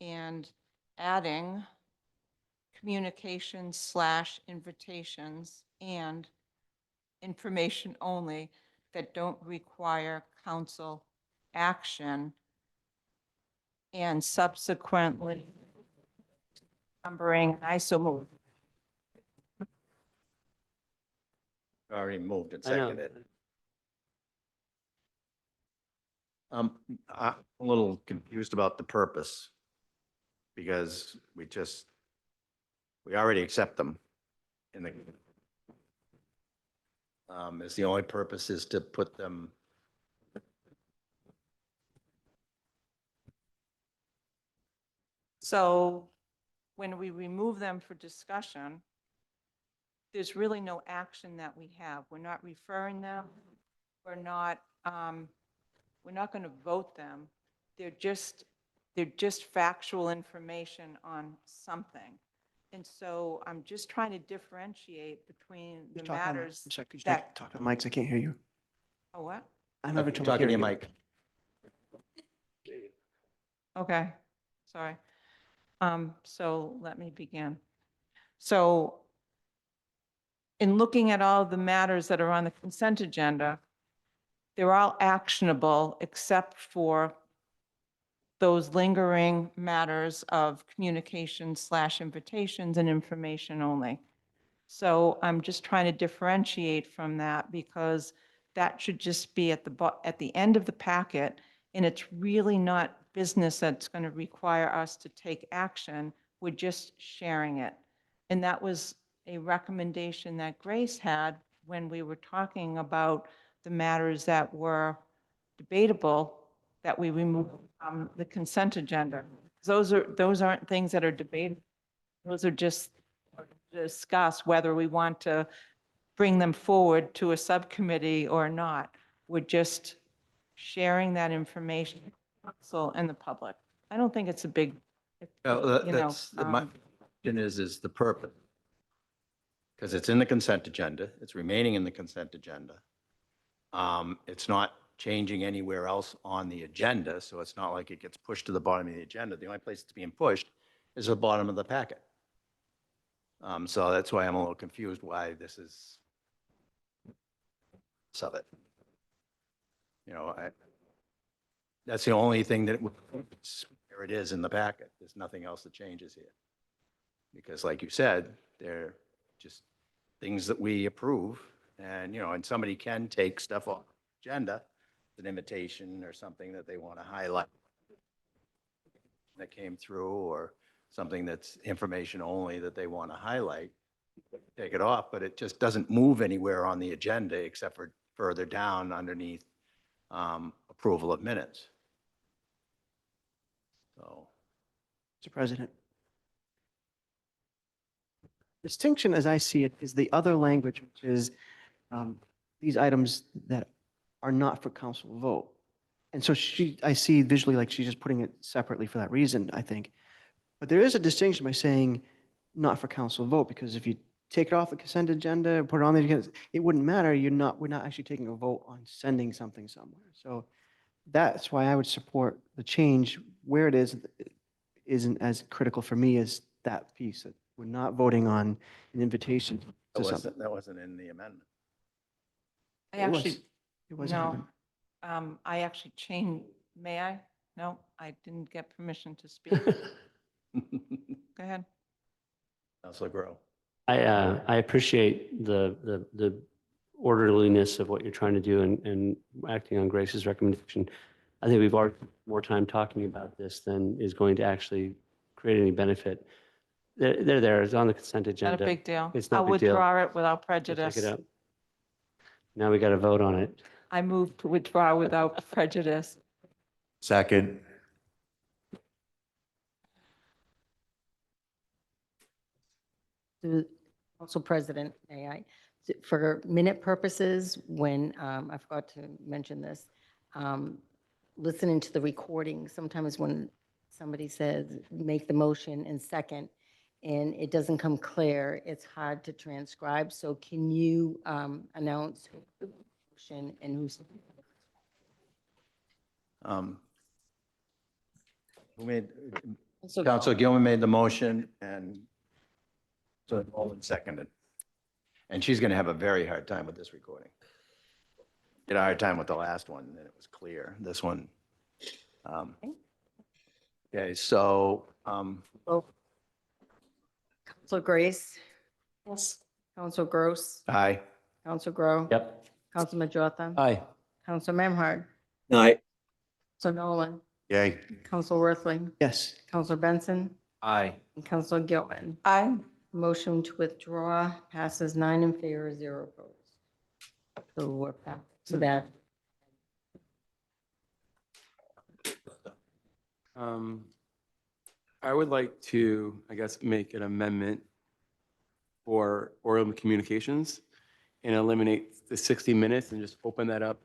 and adding communications / invitations and information only that don't require council action, and subsequently numbering, I so move. Already moved and I know. seconded. I'm a little confused about the purpose. Because we already accept them in the. Is the only purpose is to put them. So when we remove them for discussion, there's really no action that we have. We're not referring them. We're not going to vote them. They're just factual information on something. And so I'm just trying to differentiate between the Just talk on the- matters I'm sorry, could you that, talk to the mics? I can't hear you. oh, what? I'm having trouble Talking to hearing your you. mic. Okay, sorry. So let me begin. So in looking at all the matters that are on the consent agenda, they're all actionable except for those lingering matters of communications / invitations and information only. So I'm just trying to differentiate from that because that should just be at the end of the packet, and it's really not business that's going to require us to take action. We're just sharing it. And that was a recommendation that Grace had when we were talking about the matters that were debatable, that we remove from the consent agenda. Those aren't things that are debated. Those are just discuss whether we want to bring them forward to a subcommittee or not. We're just sharing that information with the council and the public. I don't think it's a big, No, you know, that's, my question is the purpose. Because it's in the consent agenda, it's remaining in the consent agenda. It's not changing anywhere else on the agenda, so it's not like it gets pushed to the bottom of the agenda. The only place it's being pushed is the bottom of the packet. So that's why I'm a little confused why this is of it. You know, that's the only thing that, there it is in the packet. There's nothing else that changes here. Because like you said, they're just things that we approve and, you know, and somebody can take stuff off the agenda, an invitation or something that they want to highlight that came through or something that's information only that they want to highlight, take it off, but it just doesn't move anywhere on the agenda except for further down underneath approval of minutes. So. Mr. President. Distinction, as I see it, is the other language, which is these items that are not for council vote. And so I see visually like she's just putting it separately for that reason, I think. But there is a distinction by saying not for council vote, because if you take it off the consent agenda, put it on the agenda, it wouldn't matter. We're not actually taking a vote on sending something somewhere. So that's why I would support the change. Where it isn't as critical for me as that piece, that we're not voting on an invitation to something. That wasn't in the amendment. I It was. actually, It was. no, I actually changed, may I? No, I didn't get permission to speak. Go ahead. Counselor Grow. I appreciate the orderliness of what you're trying to do and acting on Grace's recommendation. I think we've already spent more time talking about this than is going to actually create any benefit. They're there, it's on the consent Not agenda. a big deal. It's no I'll big deal. withdraw it without Just take prejudice. it out. Now we got to vote on it. I move to withdraw without prejudice. Second. The Council President, may I? For minute purposes, when, I forgot to mention this, listening to the recording, sometimes when somebody says, make the motion and second, and it doesn't come clear, it's hard to transcribe. So can you announce who the motion and who's? Who made, So- Counselor Gilman made the motion and so Nolan seconded. And she's going to have a very hard time with this recording. Had a hard time with the last one, and it was clear. This one. Okay, so, Council Grace, Yes. Council Gross, aye. Council Grow. Yep. Council Majota. Aye. Council Memhard. Aye. Council Nolan. Yay. Council Worthley. Yes. Council Benson. Aye. And Council Gilman. Aye. Motion to withdraw passes 9 in favor, 0 opposed. So we're back to that. I would like to, I guess, make an amendment for oral communications and eliminate the 60 minutes and just open that up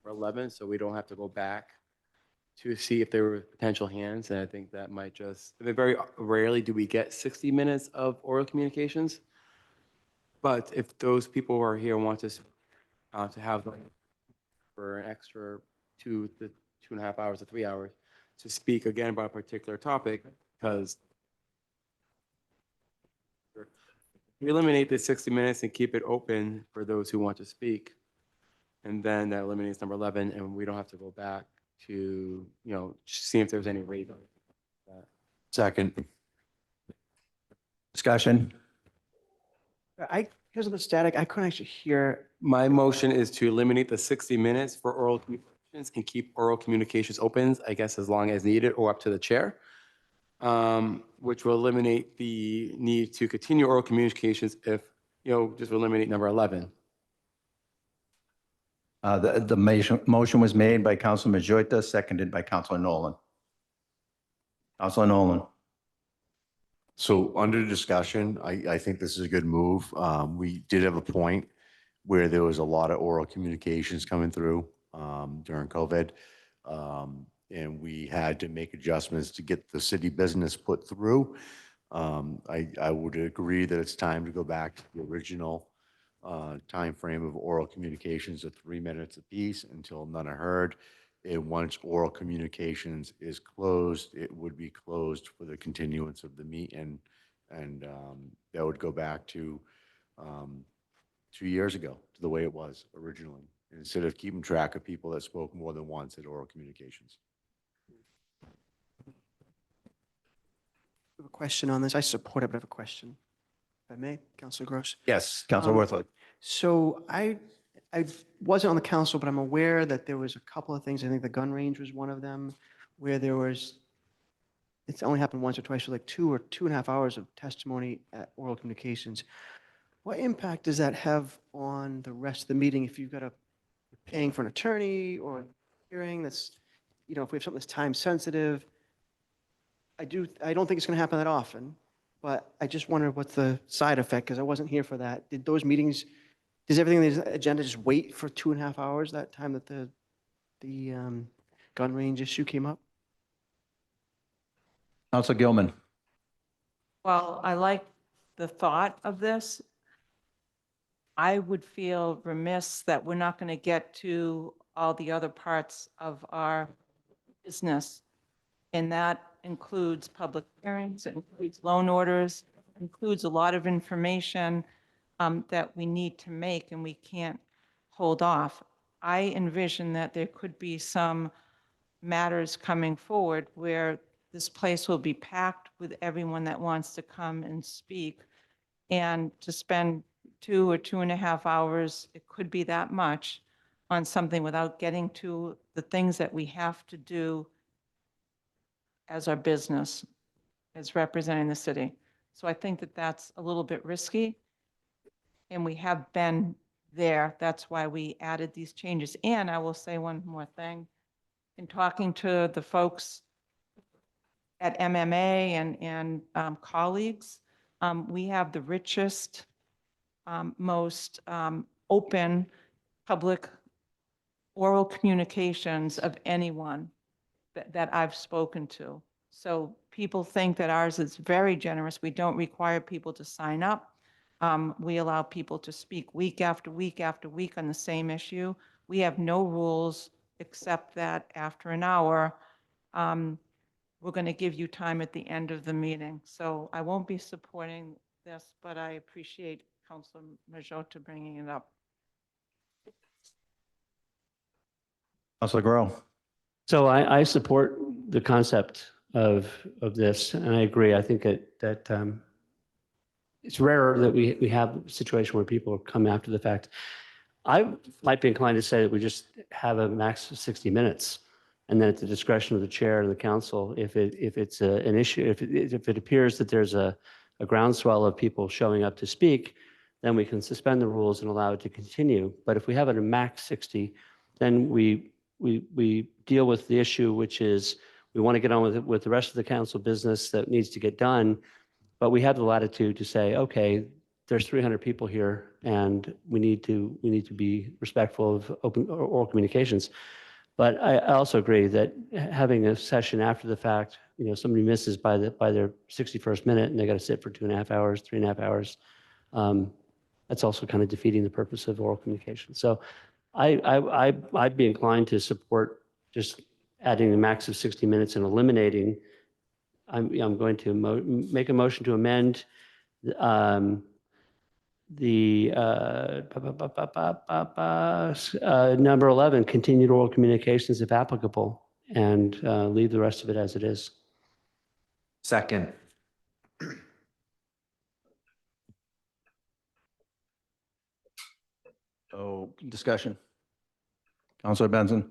for 11, so we don't have to go back to see if there were potential hands. And I think that might just, I mean, very rarely do we get 60 minutes of oral communications. But if those people who are here want to have them for an extra 2.5 hours or 3 hours to speak again about a particular topic, because we eliminate the 60 minutes and keep it open for those who want to speak. And then that eliminates number 11, and we don't have to go back to, see if there's any rate. Second. Discussion? Because of the static, I couldn't actually hear. My motion is to eliminate the 60 minutes for oral communications and keep oral communications open, I guess, as long as needed or up to the chair, which will eliminate the need to continue oral communications if, just eliminate number 11. The motion was made by Councilor Majota, seconded by Councilor Nolan. Councilor Nolan. So under discussion, I think this is a good move. We did have a point where there was a lot of oral communications coming through during COVID. And we had to make adjustments to get the city business put through. I would agree that it's time to go back to the original timeframe of oral communications of 3 minutes apiece until none are heard. And once oral communications is closed, it would be closed for the continuance of the meeting. And that would go back to 2 years ago, to the way it was originally, instead of keeping track of people that spoke more than once at oral communications. I have a question on this. I support it, but I have a question. If I may, Councilor Gross. Yes, Councilor Worthley. So I wasn't on the council, but I'm aware that there was a couple of things. I think the gun range was one of them, where there was, it's only happened once or twice, so like 2 or 2.5 hours of testimony at oral communications. What impact does that have on the rest of the meeting if you've got a paying for an attorney or a hearing that's, if we have something that's time sensitive? I don't think it's going to happen that often, but I just wondered what's the side effect, because I wasn't here for that. Did those meetings, does everything in the agenda just wait for 2.5 hours that time that the gun range issue came up? Councilor Gilman. Well, I like the thought of this, I would feel remiss that we're not going to get to all the other parts of our business. And that includes public hearings, it includes loan orders, includes a lot of information that we need to make and we can't hold off. I envision that there could be some matters coming forward where this place will be packed with everyone that wants to come and speak. And to spend 2 or 2.5 hours, it could be that much, on something without getting to the things that we have to do as our business, as representing the city. So I think that that's a little bit risky. And we have been there. That's why we added these changes. And I will say one more thing. In talking to the folks at MMA and colleagues, we have the richest, most open public oral communications of anyone that I've spoken to. So people think that ours is very generous. We don't require people to sign up. We allow people to speak week after week after week on the same issue. We have no rules except that after an hour, we're going to give you time at the end of the meeting. So I won't be supporting this, but I appreciate Councilor Majota bringing it up. Counselor Grow. So I support the concept of this, and I agree. I think that it's rarer that we have a situation where people come after the fact. I might be inclined to say that we just have a max of 60 minutes, and then at the discretion of the chair and the council, if it's an issue, if it appears that there's a groundswell of people showing up to speak, then we can suspend the rules and allow it to continue. But if we have it a max 60, then we deal with the issue, which is we want to get on with the rest of the council business that needs to get done, but we have the latitude to say, okay, there's 300 people here, and we need to be respectful of open oral communications. But I also agree that having a session after the fact, somebody misses by their 61st minute and they got to sit for 2.5 hours, 3.5 hours. That's also kind of defeating the purpose of oral communication. So I'd be inclined to support just adding a max of 60 minutes and eliminating. I'm going to make a motion to amend the number 11, continued oral communications if applicable, and leave the rest of it as it is. Second. So discussion. Counselor Benson.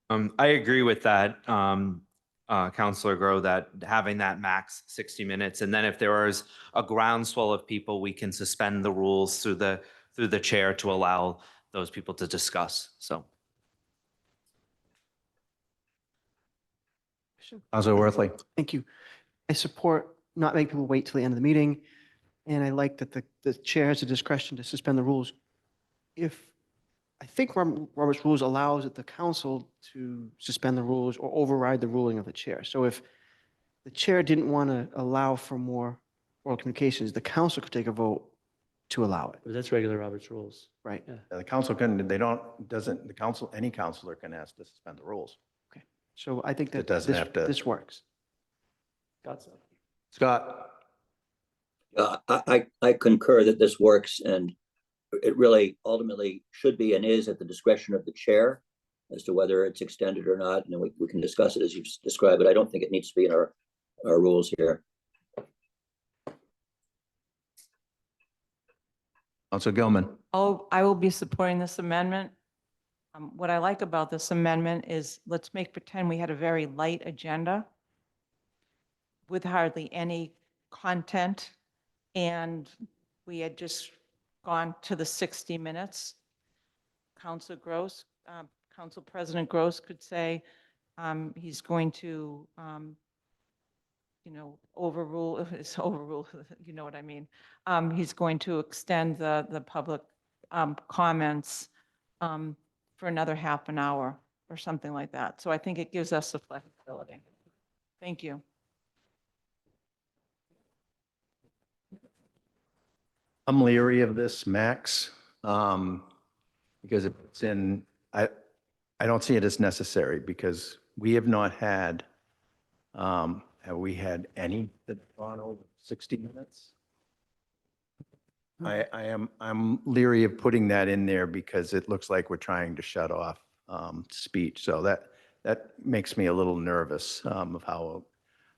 I agree with that, Counselor Grow, that having that max 60 minutes, and then if there is a groundswell of people, we can suspend the rules through the chair to allow those people to discuss. So. Counselor Worthley. Thank you. I support not making people wait till the end of the meeting, and I like that the chair has the discretion to suspend the rules. I think Robert's rules allows the council to suspend the rules or override the ruling of the chair. So if the chair didn't want to allow for more oral communications, the council could take a vote to allow it, But that's regular Robert's rules. right? The council any counselor can ask to suspend the rules. So I think that It doesn't have to- this works. Scott. I concur that this works, and it really ultimately should be and is at the discretion of the chair as to whether it's extended or not. And we can discuss it as you've described it. I don't think it needs to be in our rules here. Counselor Gilman. I will be supporting this amendment. What I like about this amendment is let's pretend we had a very light agenda with hardly any content, and we had just gone to the 60 minutes. Council President Gross could say he's going to, overrule, you know what I mean. He's going to extend the public comments for another half an hour or something like that. So I think it gives us the flexibility. Thank you. I'm leery of this, Max, because it's in, I don't see it as necessary because we have not had, have we had any that gone over 60 minutes? I'm leery of putting that in there because it looks like we're trying to shut off speech. So that makes me a little nervous of how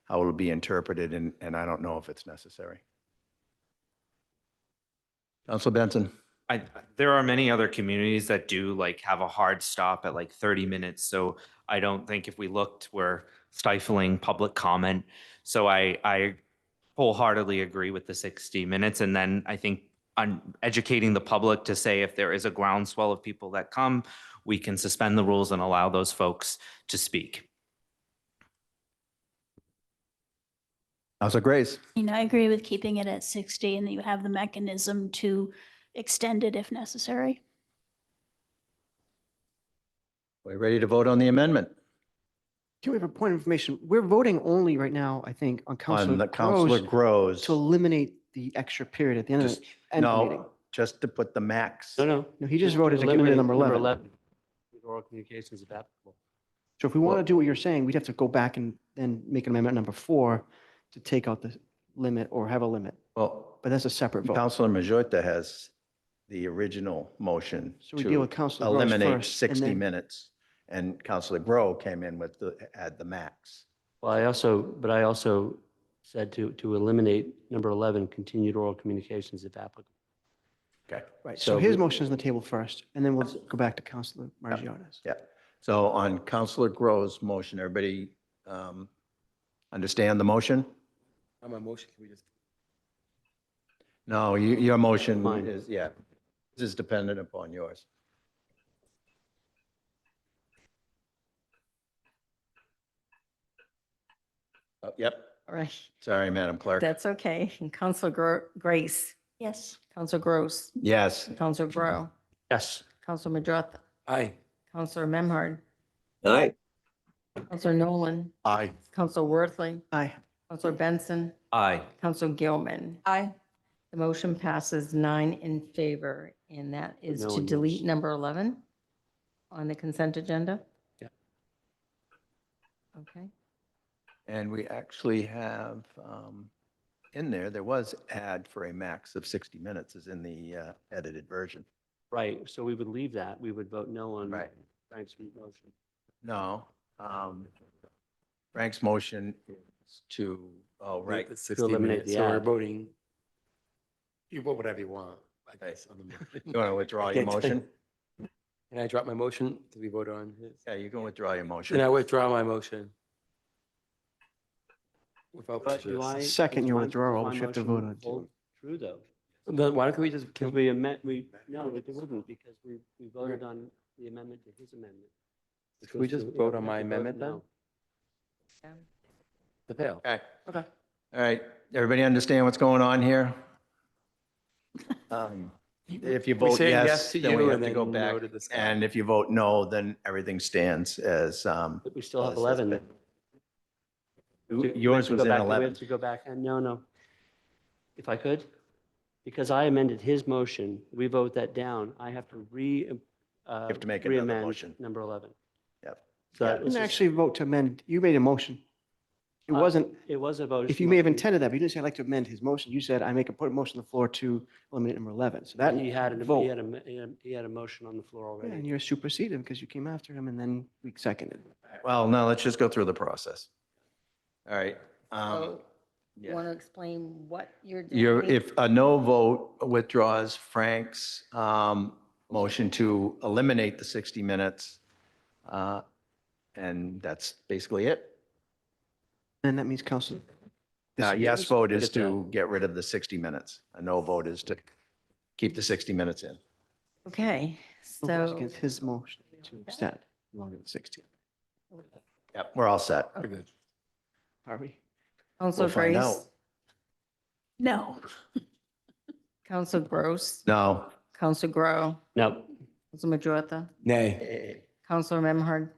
it'll be interpreted, and I don't know if it's necessary. Council Benson? There are many other communities that do like have a hard stop at like 30 minutes. So I don't think if we looked, we're stifling public comment. So I wholeheartedly agree with the 60 minutes. And then I think on educating the public to say if there is a groundswell of people that come, we can suspend the rules and allow those folks to speak. Council Grace? I agree with keeping it at 60 and that you have the mechanism to extend it if necessary. We ready to vote on the amendment? Can we have a point of information? We're voting only right now, I think, on On the Counselor Counselor Groves Groves? to eliminate the extra period at the end of Just- the end of the meeting. No, just to put the max. No. No, he just voted to get rid Eliminate of number 11. Oral communications if applicable. So if we want to do what you're saying, we'd have to go back and then make an amendment number 4 to take out the limit or have a limit. Well, But that's a separate vote. Councilor Majota has the original motion So we deal with to Counselor Groves eliminate first, and 60 then- minutes. And Councilor Grow came in with add the max. Well, I also said to eliminate number 11, continued oral communications if applicable. Okay. Right, So so his we- motion is on the table first, and then we'll go back to Counselor Margiotta's. Yeah. So on Councilor Grow's motion, everybody understand the motion? On my motion, can we just? No, your motion Mine. is, yeah, this is dependent upon yours. Oh, yep, All right, sorry, Madam Clerk. that's okay. And Counselor Grace, Yes. Counselor Gross, Yes, Counselor Grow, Yes. Counselor Majota, Aye. Counselor Memhard, Aye. Counselor Nolan, Aye. Counselor Worthley, Aye. Counselor Benson, Aye. Counselor Gilman. Aye. The motion passes 9 in favor, and that is No to one delete votes. number 11 on the consent agenda? Yeah. Okay. and we actually have in there was add for a max of 60 minutes is in the edited version. Right, so we would leave that. We would vote no on Right. Frank's motion. No, Frank's motion is to, oh, right. The 60 eliminate minutes, the so we're ad. voting. You vote whatever you want, I guess, on the motion. You want to withdraw your Can't tell you. motion? Can I drop my motion? Do we vote on his? Yeah, you can withdraw your Then I motion. withdraw my motion. Without But do prejudice. I? Second is your my- withdrawal, my but you have to motion vote on it, too. hold True, though. Then why don't we just, Because we amend, no, it wouldn't, because we voted on the amendment to his amendment. can we just vote on my amendment then? Yeah. To fail. Okay, Okay. all right. Everybody understand what's going on here? If you We vote say yes, to then we you have and to go then back. no to the sky. And if you vote no, then everything stands as, But we still have Well, it says 11. yours was in We 11. have to go back, and no. If I could, because I amended his motion, we vote that down, I have to have to make another re-amend motion. number 11. Yep. So Yeah. that You was didn't just- actually vote to amend, you made a motion. It wasn't, It was a vote. if you may have intended that, but you didn't say I'd like to amend his motion. You said I put a motion on the floor to eliminate number 11. So that He had, vote. he had a motion on the floor Yeah, and already. you're superseded because you came after him and then we seconded. Well, no, let's just go through the process. All right. So you yeah. want to explain what you're doing? If a no vote withdraws Frank's motion to eliminate the 60 minutes, and that's basically it. And that means Council. Yes vote is Get that. to get rid of the 60 minutes. A no vote is to keep the 60 minutes in. Okay, so, Against his motion to extend longer than 60. Yep, we're all set. We're good. Are we? Counselor We'll find Grace, out. No. Counselor Gross, No. Counselor Grow, No, Counselor Majota, Nay. Counselor Memhard,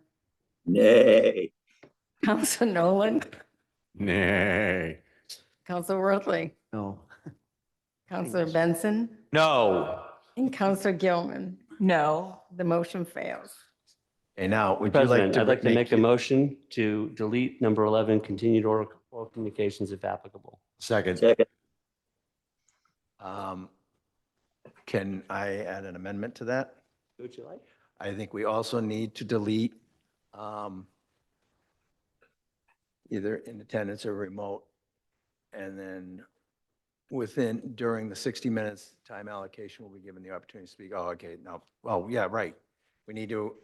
Nay. Counselor Nolan, Nay. Counselor Worthley, No. Counselor Benson, No. and Counselor Gilman. No. The motion fails. Okay, now, would you like President, to? I'd like to make a motion to delete number 11, continued oral communications if applicable. Second. Second, Can I add an amendment to that? Would you like? I think we also need to delete either in attendance or remote. And then during the 60 minutes time allocation, will be given the opportunity to speak. Oh, okay, no, oh, yeah, right. We need to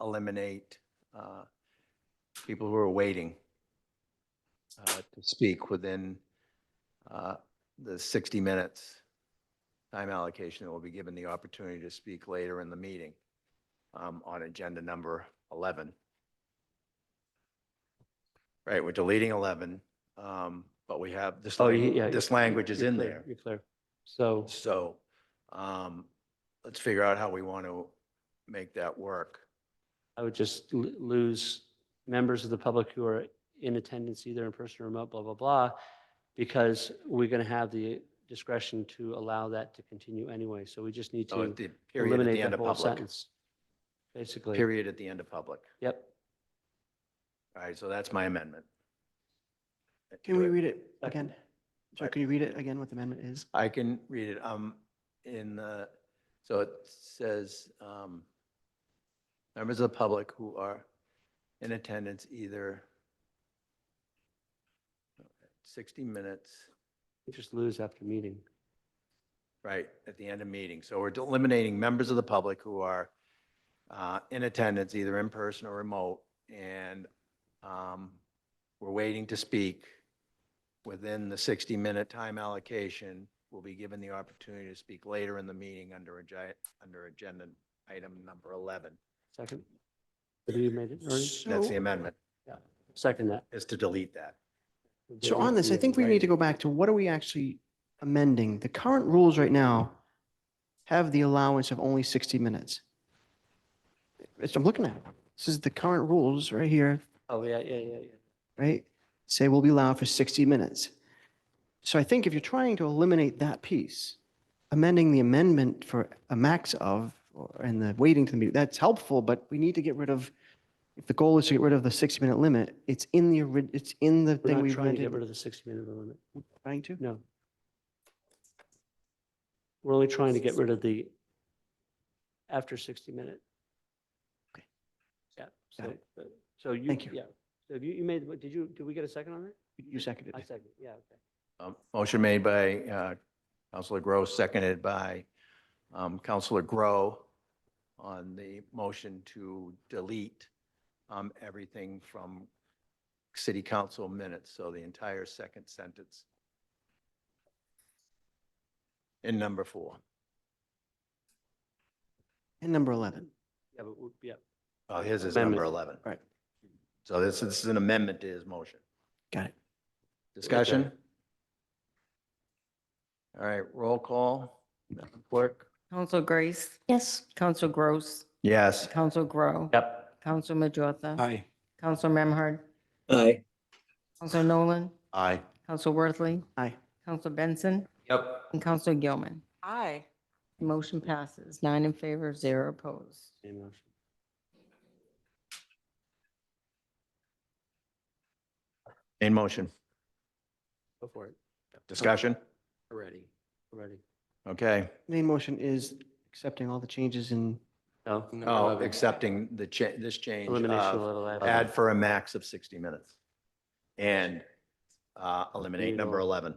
eliminate people who are waiting to speak within the 60 minutes time allocation. That will be given the opportunity to speak later in the meeting on agenda number 11. Right, we're deleting 11, but we have this, Oh, yeah. this language is You're in clear, there. You're clear. So, So let's figure out how we want to make that work. I would just lose members of the public who are in attendance, either in person or remote, blah, blah, blah, because we're going to have the discretion to allow that to continue anyway. So we just need So to the period at eliminate the end the of whole public. sentence. Basically. Period at the end of public. Yep. All right, so that's my amendment. Can we read it again? So can you read it again, what the amendment is? I can read it. So it says, members of the public who are in attendance either 60 minutes, You just lose after meeting. right, at the end of meeting. So we're eliminating members of the public who are in attendance, either in person or remote, and we're waiting to speak within the 60-minute time allocation. Will be given the opportunity to speak later in the meeting under agenda item number 11. Second? Have you made it already? That's the amendment, Second that. is to delete that. So on this, I think we need to go back to what are we actually amending? The current rules right now have the allowance of only 60 minutes. I'm looking at it. This is the current rules right here, Oh, yeah. right? Say will be allowed for 60 minutes. So I think if you're trying to eliminate that piece, amending the amendment for a max of, and the waiting to the meeting, that's helpful, but we need to get rid of, if the goal is to get rid of the 60-minute limit, it's in the We're thing not we trying to get amended. rid of the 60-minute limit. Trying to? No. We're only trying to get rid of the after 60-minute. Okay. Yeah. Got it. So you. Thank you. Yeah. So you made, did we get a second on that? You seconded I it. second, yeah, okay. Motion made by Counselor Gross, seconded by Counselor Grow on the motion to delete everything from city council minutes, so the entire second sentence in number 4. And number 11. Yeah, but, yeah. Oh, his is Amendment. number 11. Right. So this is an amendment to his motion. Got it. Discussion? All right, roll call. Madam Clerk? Counselor Grace, Yes. Counselor Gross, Yes. Counselor Grow. Yep. Counselor Majota. Aye. Counselor Memhard, aye, Counselor Nolan, Aye. Counselor Worthley, Aye. Counselor Benson, Yep. and Counselor Gilman. Aye. Motion passes, 9 in favor, 0 opposed. Same motion. In motion. Go for it. Discussion? Already. Okay. Main motion is accepting all the changes in, No. Number Oh, 11. accepting this change Elimination of of 11. add for a max of 60 minutes. And eliminate number 11.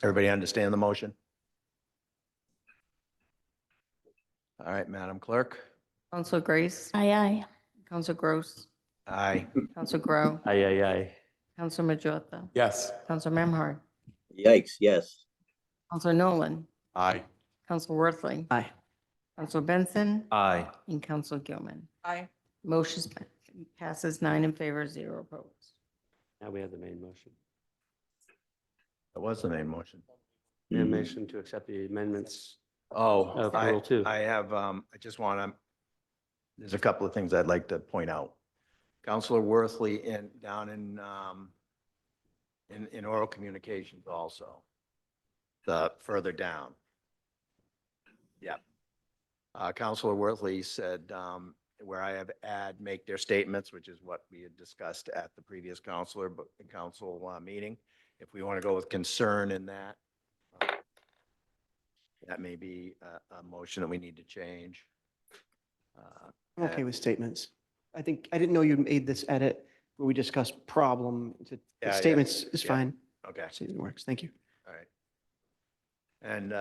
Everybody understand the motion? All right, Madam Clerk? Counselor Grace, Aye, aye. Counselor Gross, Aye. Counselor Grow, Aye. Counselor Majota, Yes. Counselor Memhard, yikes, yes, Counselor Nolan, Aye. Counselor Worthley, aye. Counselor Benson, Aye. and Counselor Gilman. Aye. Motion passes 9 in favor, 0 opposed. Now we have the main motion. That was the main motion. The motion to accept the amendments. Oh, for Rule 2. I have, I just want to, there's a couple of things I'd like to point out. Counselor Worthley down in oral communications also the further down. Yeah. Counselor Worthley said, where I have add, make their statements, which is what we had discussed at the previous council meeting. If we want to go with concern in that, that may be a motion that we need to change. I'm okay with statements. I think, I didn't know you made this edit where we discussed problem. Yeah, yeah, Statements is yeah. fine. Okay, Statement works. Thank you. all right. And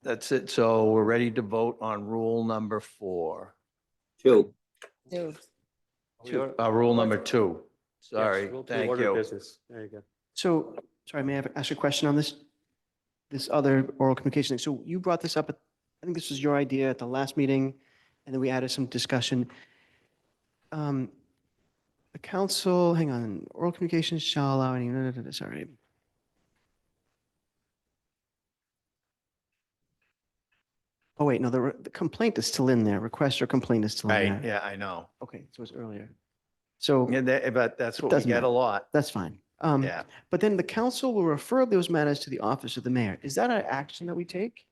that's it. So we're ready to vote on rule number 4. Two, Two. Rule number 2. Sorry, Yes, rule two, thank order of you. business. There you go. So, sorry, may I ask a question on this other oral communication thing? So you brought this up, I think this was your idea at the last meeting, and then we added some discussion. The council, hang on, oral communications shall allow any, sorry. Oh, wait, no, the complaint is still in there. Request or complaint is still in Right, there. yeah, I know. Okay, so it's earlier. So Yeah, but that's what we Doesn't get a matter. lot. that's fine. Yeah. But then the council will refer those matters to the office of the mayor. Is that an action that we take?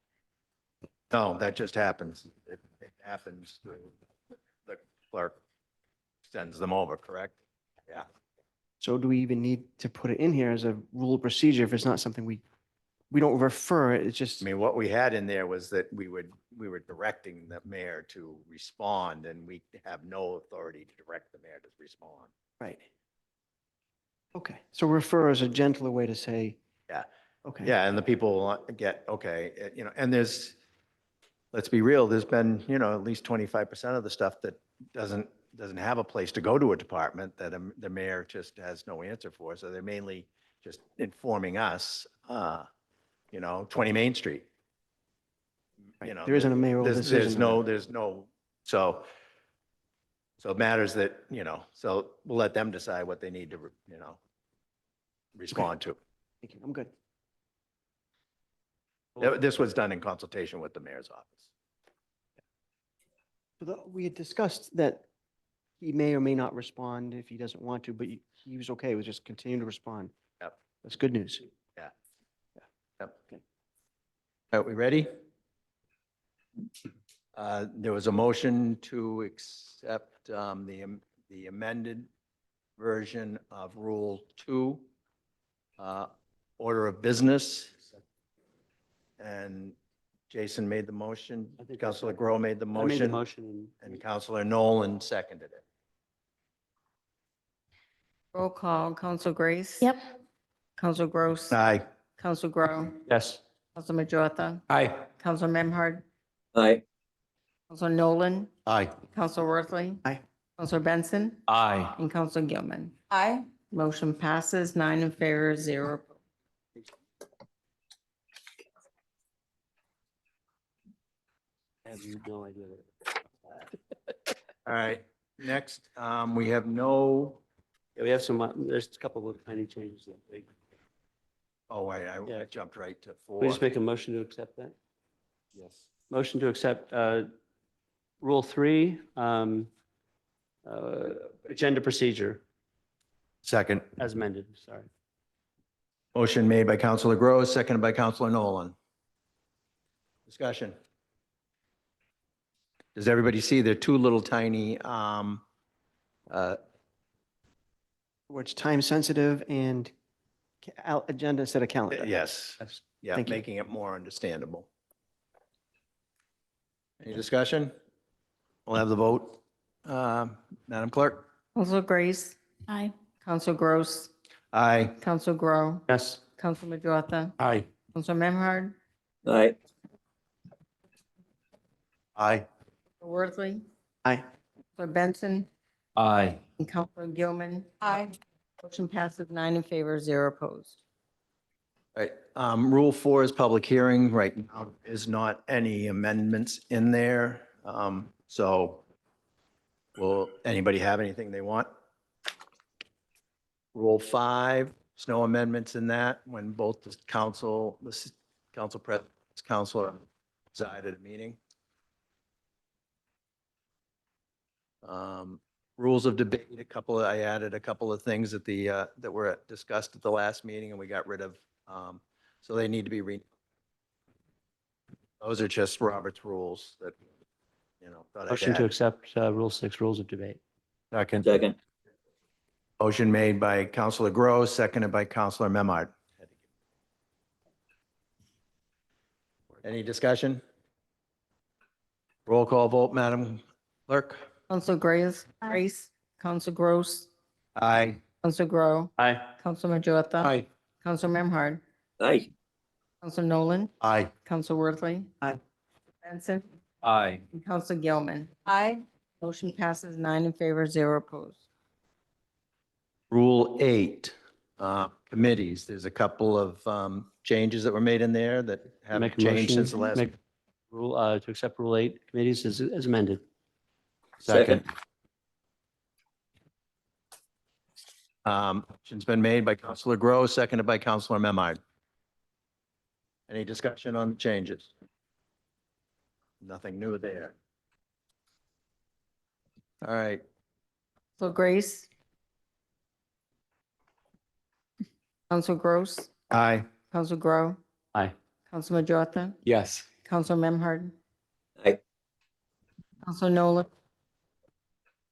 No, that just happens. It happens. The clerk sends them over, correct? Yeah. So do we even need to put it in here as a rule of procedure if it's not something we don't refer it, it's just, I mean, what we had in there was that we were directing the mayor to respond, and we have no authority to direct the mayor to respond. right. Okay, so refer is a gentler way to say. Yeah. Okay. Yeah, and the people will get, okay, and let's be real, there's been, at least 25% of the stuff that doesn't have a place to go to a department that the mayor just has no answer for. So they're mainly just informing us, 20 Main Street. Right. There isn't a mayoral decision on There's no, so it matters that, so we'll let them decide what they need to, respond to. Thank you, I'm good. This was done in consultation with the mayor's office. We had discussed that he may or may not respond if he doesn't want to, but he was okay with just continuing to respond. Yep. That's good news. Yep. Are we ready? There was a motion to accept the amended version of Rule 2, order of business. And Jason made the motion. I think that's Counselor right. Groh made the I made the motion. motion. And Counselor Nolan seconded it. Roll call, Council Grace. Yep. Council Gross. Aye. Council Grow. Yes. Council Majota. Aye. Council Memhard. aye, Council Nolan. Aye. Council Worthley. Aye. Council Benson. Aye. And Council Gilman. Aye. Motion passes 9 in favor, 0 opposed. I have no idea. All right. Next, we have no, Yeah, we have some, there's a couple of tiny changes. that we- oh, wait, I Yeah. jumped right to We 4. just make a motion to accept that? Yes. Motion to accept Rule 3, agenda procedure Second. as amended, sorry. Motion made by Counselor Gross, seconded by Counselor Nolan. Discussion. Does everybody see there are two little tiny, Where it's time sensitive and agenda instead of calendar. yes, yeah, Thank you. making it more understandable. Any discussion? We'll have the vote. Madam Clerk? Council Grace. Aye. Council Gross. Aye. Council Grow. Yes. Council Majota. Aye. Council Memhard. aye, Aye. Worthley. Aye. Council Benson. Aye. And Council Gilman. Aye. Motion passes 9 in favor, 0 opposed. Right, Rule 4 is public hearing. Right now, is not any amendments in there. So will anybody have anything they want? Rule 5, there's no amendments in that when both the council president, councilor preside at a meeting. Rules of debate, I added a couple of things that that were discussed at the last meeting and we got rid of. So they need to be Those are just Robert's rules that, thought I'd Motion to add. accept Rule 6, rules of debate. Second. Second. Motion made by Counselor Gross, seconded by Counselor Memard. Any discussion? Roll call vote, Madam Clerk? Council Grace, Council Gross, Aye. Council Grow, Aye. Council Majota. Aye. Council Memhard, Aye. Council Nolan, Aye. Council Worthley. Aye. Benson, Aye. and Council Gilman. Aye. Motion passes 9 in favor, 0 opposed. Rule 8, committees. There's a couple of changes that were made in there that haven't Make a changed motion, since the last. make rule, to accept Rule 8, committees as amended. Second. Motion's been made by Counselor Gross, seconded by Counselor Memard. Any discussion on the changes? Nothing new there. All right, So Grace. Council Gross, aye. Council Grow, Aye. Council Majota, Yes. Council Memhard. Aye. Council Nolan.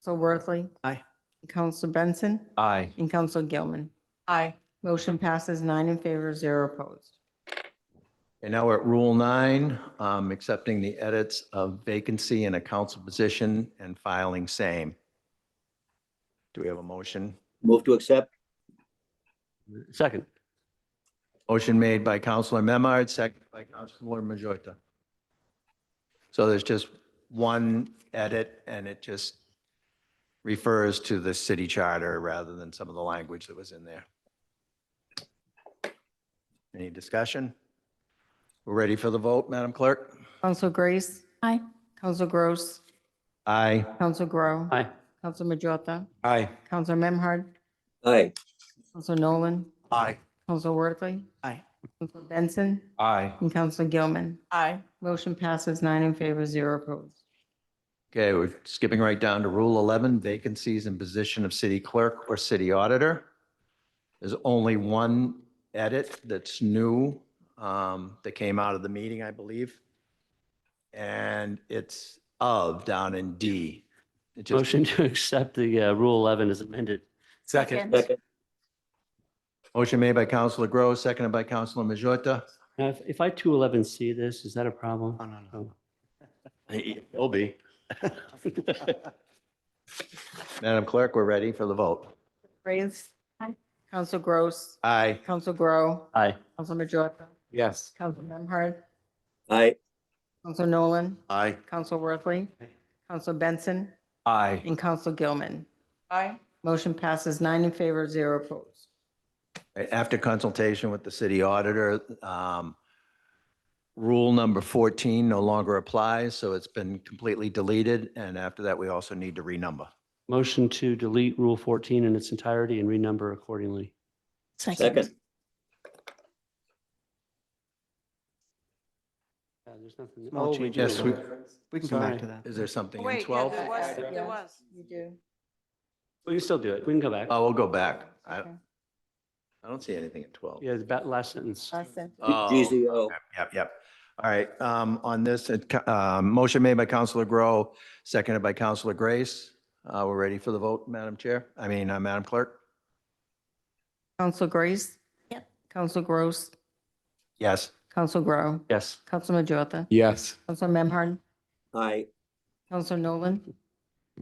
Council Worthley. Aye. Council Benson Aye. and Council Gilman. Aye. Motion passes 9 in favor, 0 opposed. And now we're at Rule 9, accepting the edits of vacancy in a council position and filing same. Do we have a motion? Move to accept. Second. Motion made by Counselor Memard, second by Counselor Majota. So there's just one edit, and it just refers to the city charter rather than some of the language that was in there. Any discussion? We're ready for the vote, Madam Clerk? Council Grace. Aye. Council Gross, Aye. Council Grow, Aye. Council Majota, Aye. Council Memhard, Aye. Council Nolan, Aye. Council Worthley. Aye. Council Benson Aye. and Council Gilman. Aye. Motion passes 9 in favor, 0 opposed. Okay, we're skipping right down to Rule 11, vacancies in position of city clerk or city auditor. There's only one edit that's new, that came out of the meeting, I believe. And it's of down in D. It just- Motion to accept the Rule 11 as amended. Second. Second. Motion made by Counselor Gross, seconded by Counselor Majota. Now, if I 211C this, is that a problem? Oh, no, no. Will be. Madam Clerk, we're ready for the vote. Grace. Aye. Council Gross, Aye. Council Grow, Aye. Council Majota, Yes. Council Memhard, Aye. Council Nolan, Aye. Council Worthley, Council Benson, Aye. and Council Gilman. Aye. Motion passes 9 in favor, 0 opposed. After consultation with the city auditor, rule number 14 no longer applies, so it's been completely deleted. And after that, we also need to renumber. Motion to delete Rule 14 in its entirety and renumber accordingly. Second. There's nothing. Small Oh, we change. do. Yes, we- We can come back Sorry. to that. Is there something in Wait, yeah, 12? there was, there was. You do. We can still do it. We can go back. Oh, we'll go back. Okay. I don't see anything at 12. Yeah, the last sentence. Last sentence. Oh, GZO. Yep. All right, on this, motion made by Counselor Grow, seconded by Counselor Grace. We're ready for the vote, Madam Madam Clerk? Council Grace. Yep. Council Gross, Yes. Council Grow, Yes. Council Majota, Yes. Council Memhard, Aye. Council Nolan,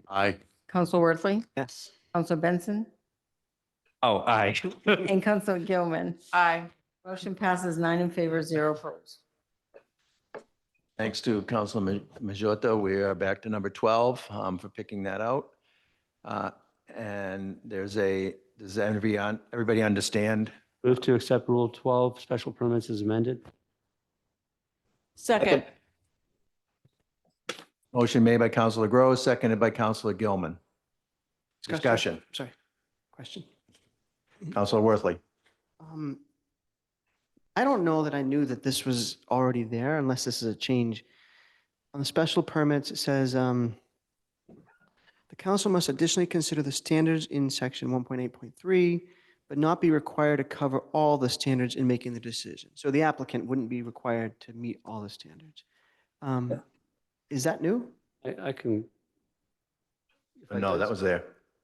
Aye. Council Worthley, Yes. Council Benson, Oh, aye. and Council Gilman. Aye. Motion passes 9 in favor, 0 opposed. Thanks to Councilor Majota, we are back to number 12 for picking that out. And does everybody understand? Move to accept Rule 12, special permits as amended. Second. Motion made by Counselor Gross, seconded by Counselor Gilman. Discussion. Sorry. Question. Counselor Worthley. I don't know that I knew that this was already there unless this is a change. On the special permits, it says, the council must additionally consider the standards in section 1.8.3, but not be required to cover all the standards in making the decision. So the applicant wouldn't be required to meet all the standards. Is that new? I can. if I No, could- that was there.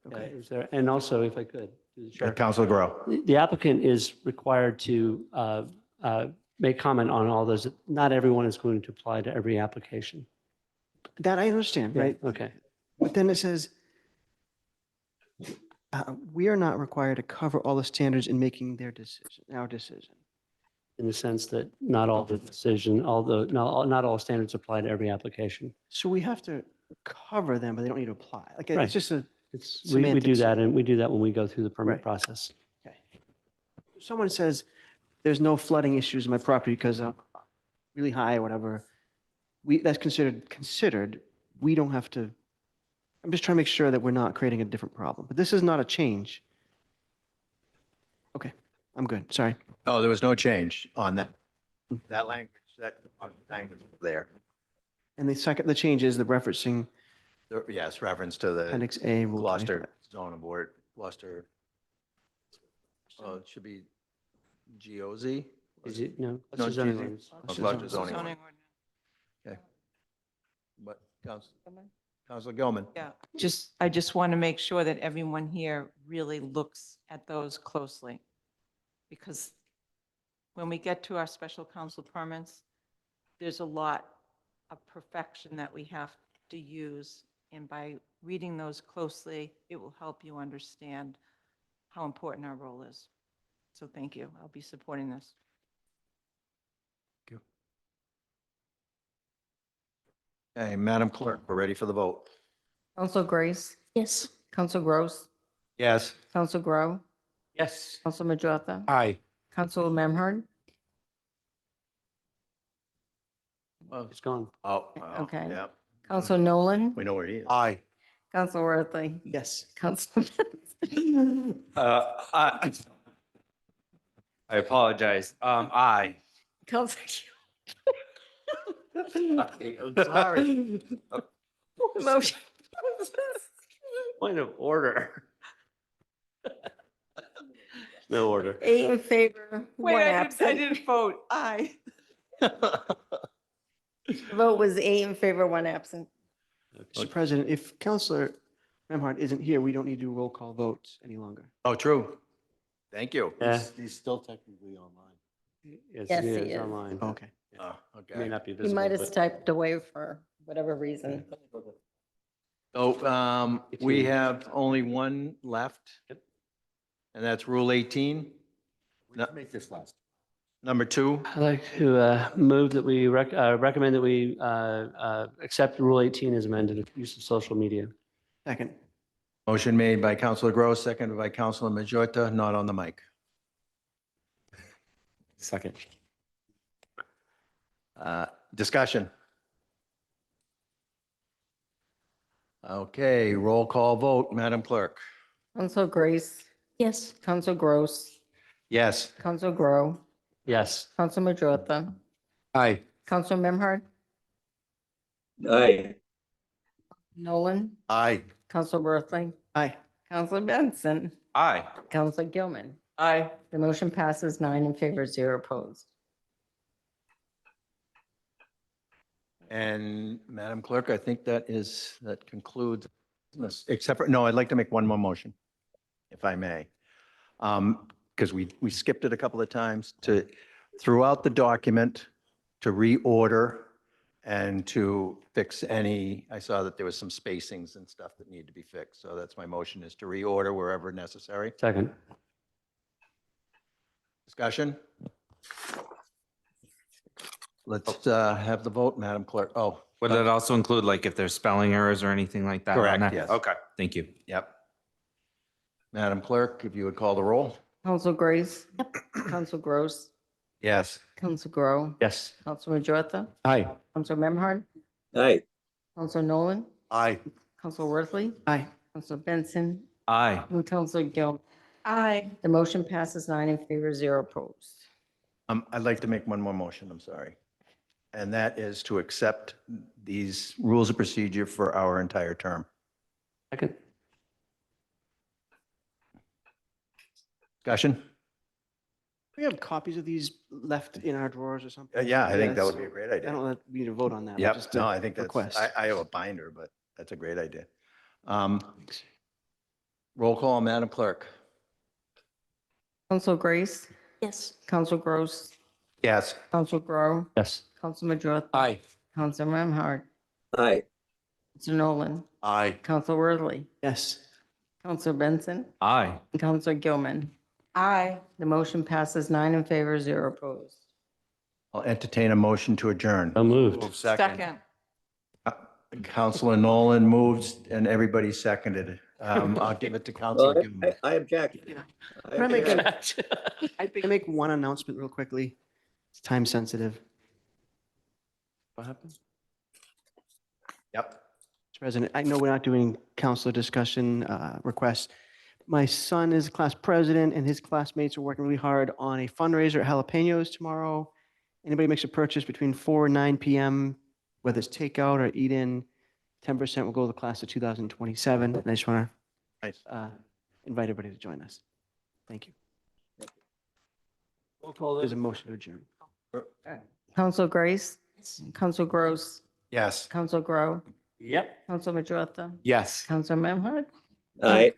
Yeah, Okay. is there, and also if I could, through the chair. Counselor Grow. The applicant is required to make comment on all those. Not everyone is going to apply to every application. That I understand, Yeah, right? okay. But then it says, we are not required to cover all the standards in making their decision, our decision. In the sense that not all the decision, not all standards apply to every application. So we have to cover them, but they don't need to apply. Like, Right. it's just a, We do Semantics. that, and we do that when we go through the permit Right. process. okay. Someone says, there's no flooding issues in my property because I'm really high or whatever. That's considered, we don't have to, I'm just trying to make sure that we're not creating a different problem. But this is not a change. Okay, I'm good, sorry. Oh, there was no change on that. That language, that language was there. And the change is the referencing Yes, reference to the Appendix A, Rule Gloucester 25. zoning board, Gloucester. Oh, it should be GOZ? Is it, no? that's No, the zoning GZ. ordinance. Oh, Gloucester zoning. Zoning ordinance. But Counselor Gilman. Yeah, I just want to make sure that everyone here really looks at those closely. Because when we get to our special counsel permits, there's a lot of perfection that we have to use. And by reading those closely, it will help you understand how important our role is. So thank you. I'll be supporting this. Hey, Madam Clerk, we're ready for the vote. Council Grace, Yes. Council Gross, Yes. Council Grow, Yes. Council Majota, Aye. Council Memhard. It's gone. Oh, Okay. yeah, Council Nolan, we know where he is. Aye. Council Worthley, Yes. Council. I apologize. Aye. Council. I'm sorry. Motion. Point of order. No order. 8 in favor, 1 absent. vote. Aye. The vote was 8 in favor, 1 absent. Mr. President, if Counselor Memhard isn't here, we don't need to do roll call votes any longer. Oh, true. Thank you. Yeah. He's still technically online. Yes, Yes, it he is is. online. Oh, okay. Oh, May okay. not be He visible. might have but- typed away for whatever reason. So we have only one left. Yep. And that's Rule 18, We can make this last. number 2. I'd like to move that we recommend that we accept Rule 18 as amended, use of social media. Second. Motion made by Counselor Gross, seconded by Counselor Majota, not on the mic. Second. Discussion. Okay, roll call vote, Madam Clerk. Council Grace, Yes. Council Gross, Yes. Council Grow, Yes. Council Majota, Aye. Council Memhard, Aye. Nolan, Aye. Council Worthley, Aye. Council Benson, Aye. Council Gilman. Aye. The motion passes 9 in favor, 0 opposed. And Madam Clerk, I think that concludes this, except for, no, I'd like to make one more motion, if I may. Because we skipped it a couple of times throughout the document, to reorder and to fix I saw that there was some spacings and stuff that need to be fixed. So that's my motion, is to reorder wherever necessary. Second. Discussion? Let's have the vote, Madam Clerk. Oh, Would that also include like if there's spelling errors or anything like that? on Correct, that? yes. Okay, thank you. yep. Madam Clerk, if you would call the roll? Council Grace, Council Gross, Yes. Council Grow, Yes. Council Majota, Aye. Council Memhard, Aye. Council Nolan, Aye. Council Worthley, Aye. Council Benson, Aye. and Council Gilman. Aye. The motion passes 9 in favor, 0 opposed. I'd like to make one more motion, I'm sorry. And that is to accept these rules of procedure for our entire term. Second. Discussion? We have copies of these left in our drawers or something. Yeah, I think that Yes. would be a great I idea. don't know that we need to vote on that. but Yep, just a no, I think that's, request. I have a binder, but that's a great idea. Roll call, Madam Clerk. Council Grace, Yes. Council Gross, Yes. Council Grow, Yes. Council Majota. Aye. Council Memhard, Aye. Mr. Nolan, Aye. Council Worthley, Yes. Council Benson, Aye. and Council Gilman. Aye. The motion passes 9 in favor, 0 opposed. I'll entertain a motion to adjourn. So moved. Second. Counselor Nolan moves and everybody seconded. I'll give it to Well, Counselor Gilman. I object. I Can I make object. Can I make one announcement real quickly? It's time sensitive. What happened? Yep. Mr. President, I know we're not doing counselor discussion requests. My son is class president and his classmates are working really hard on a fundraiser at Jalapenos tomorrow. Anybody makes a purchase between 4 and 9 p.m., whether it's takeout or eat-in, 10% will go to the class of 2027. And I just want Nice. to invite everybody to join us. Thank you. Roll call There's a motion to adjourn. Council Grace, Council Gross, Yes. Council Grow, Yep. Council Majota, Yes. Council Memhard, Aye.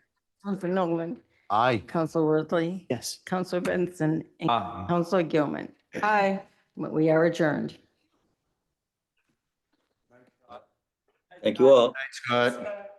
Council Nolan, Aye. Council Worthley, Yes. Council Benson, and Aye. Council Gilman. Aye. We are adjourned. Thank you all. Scott.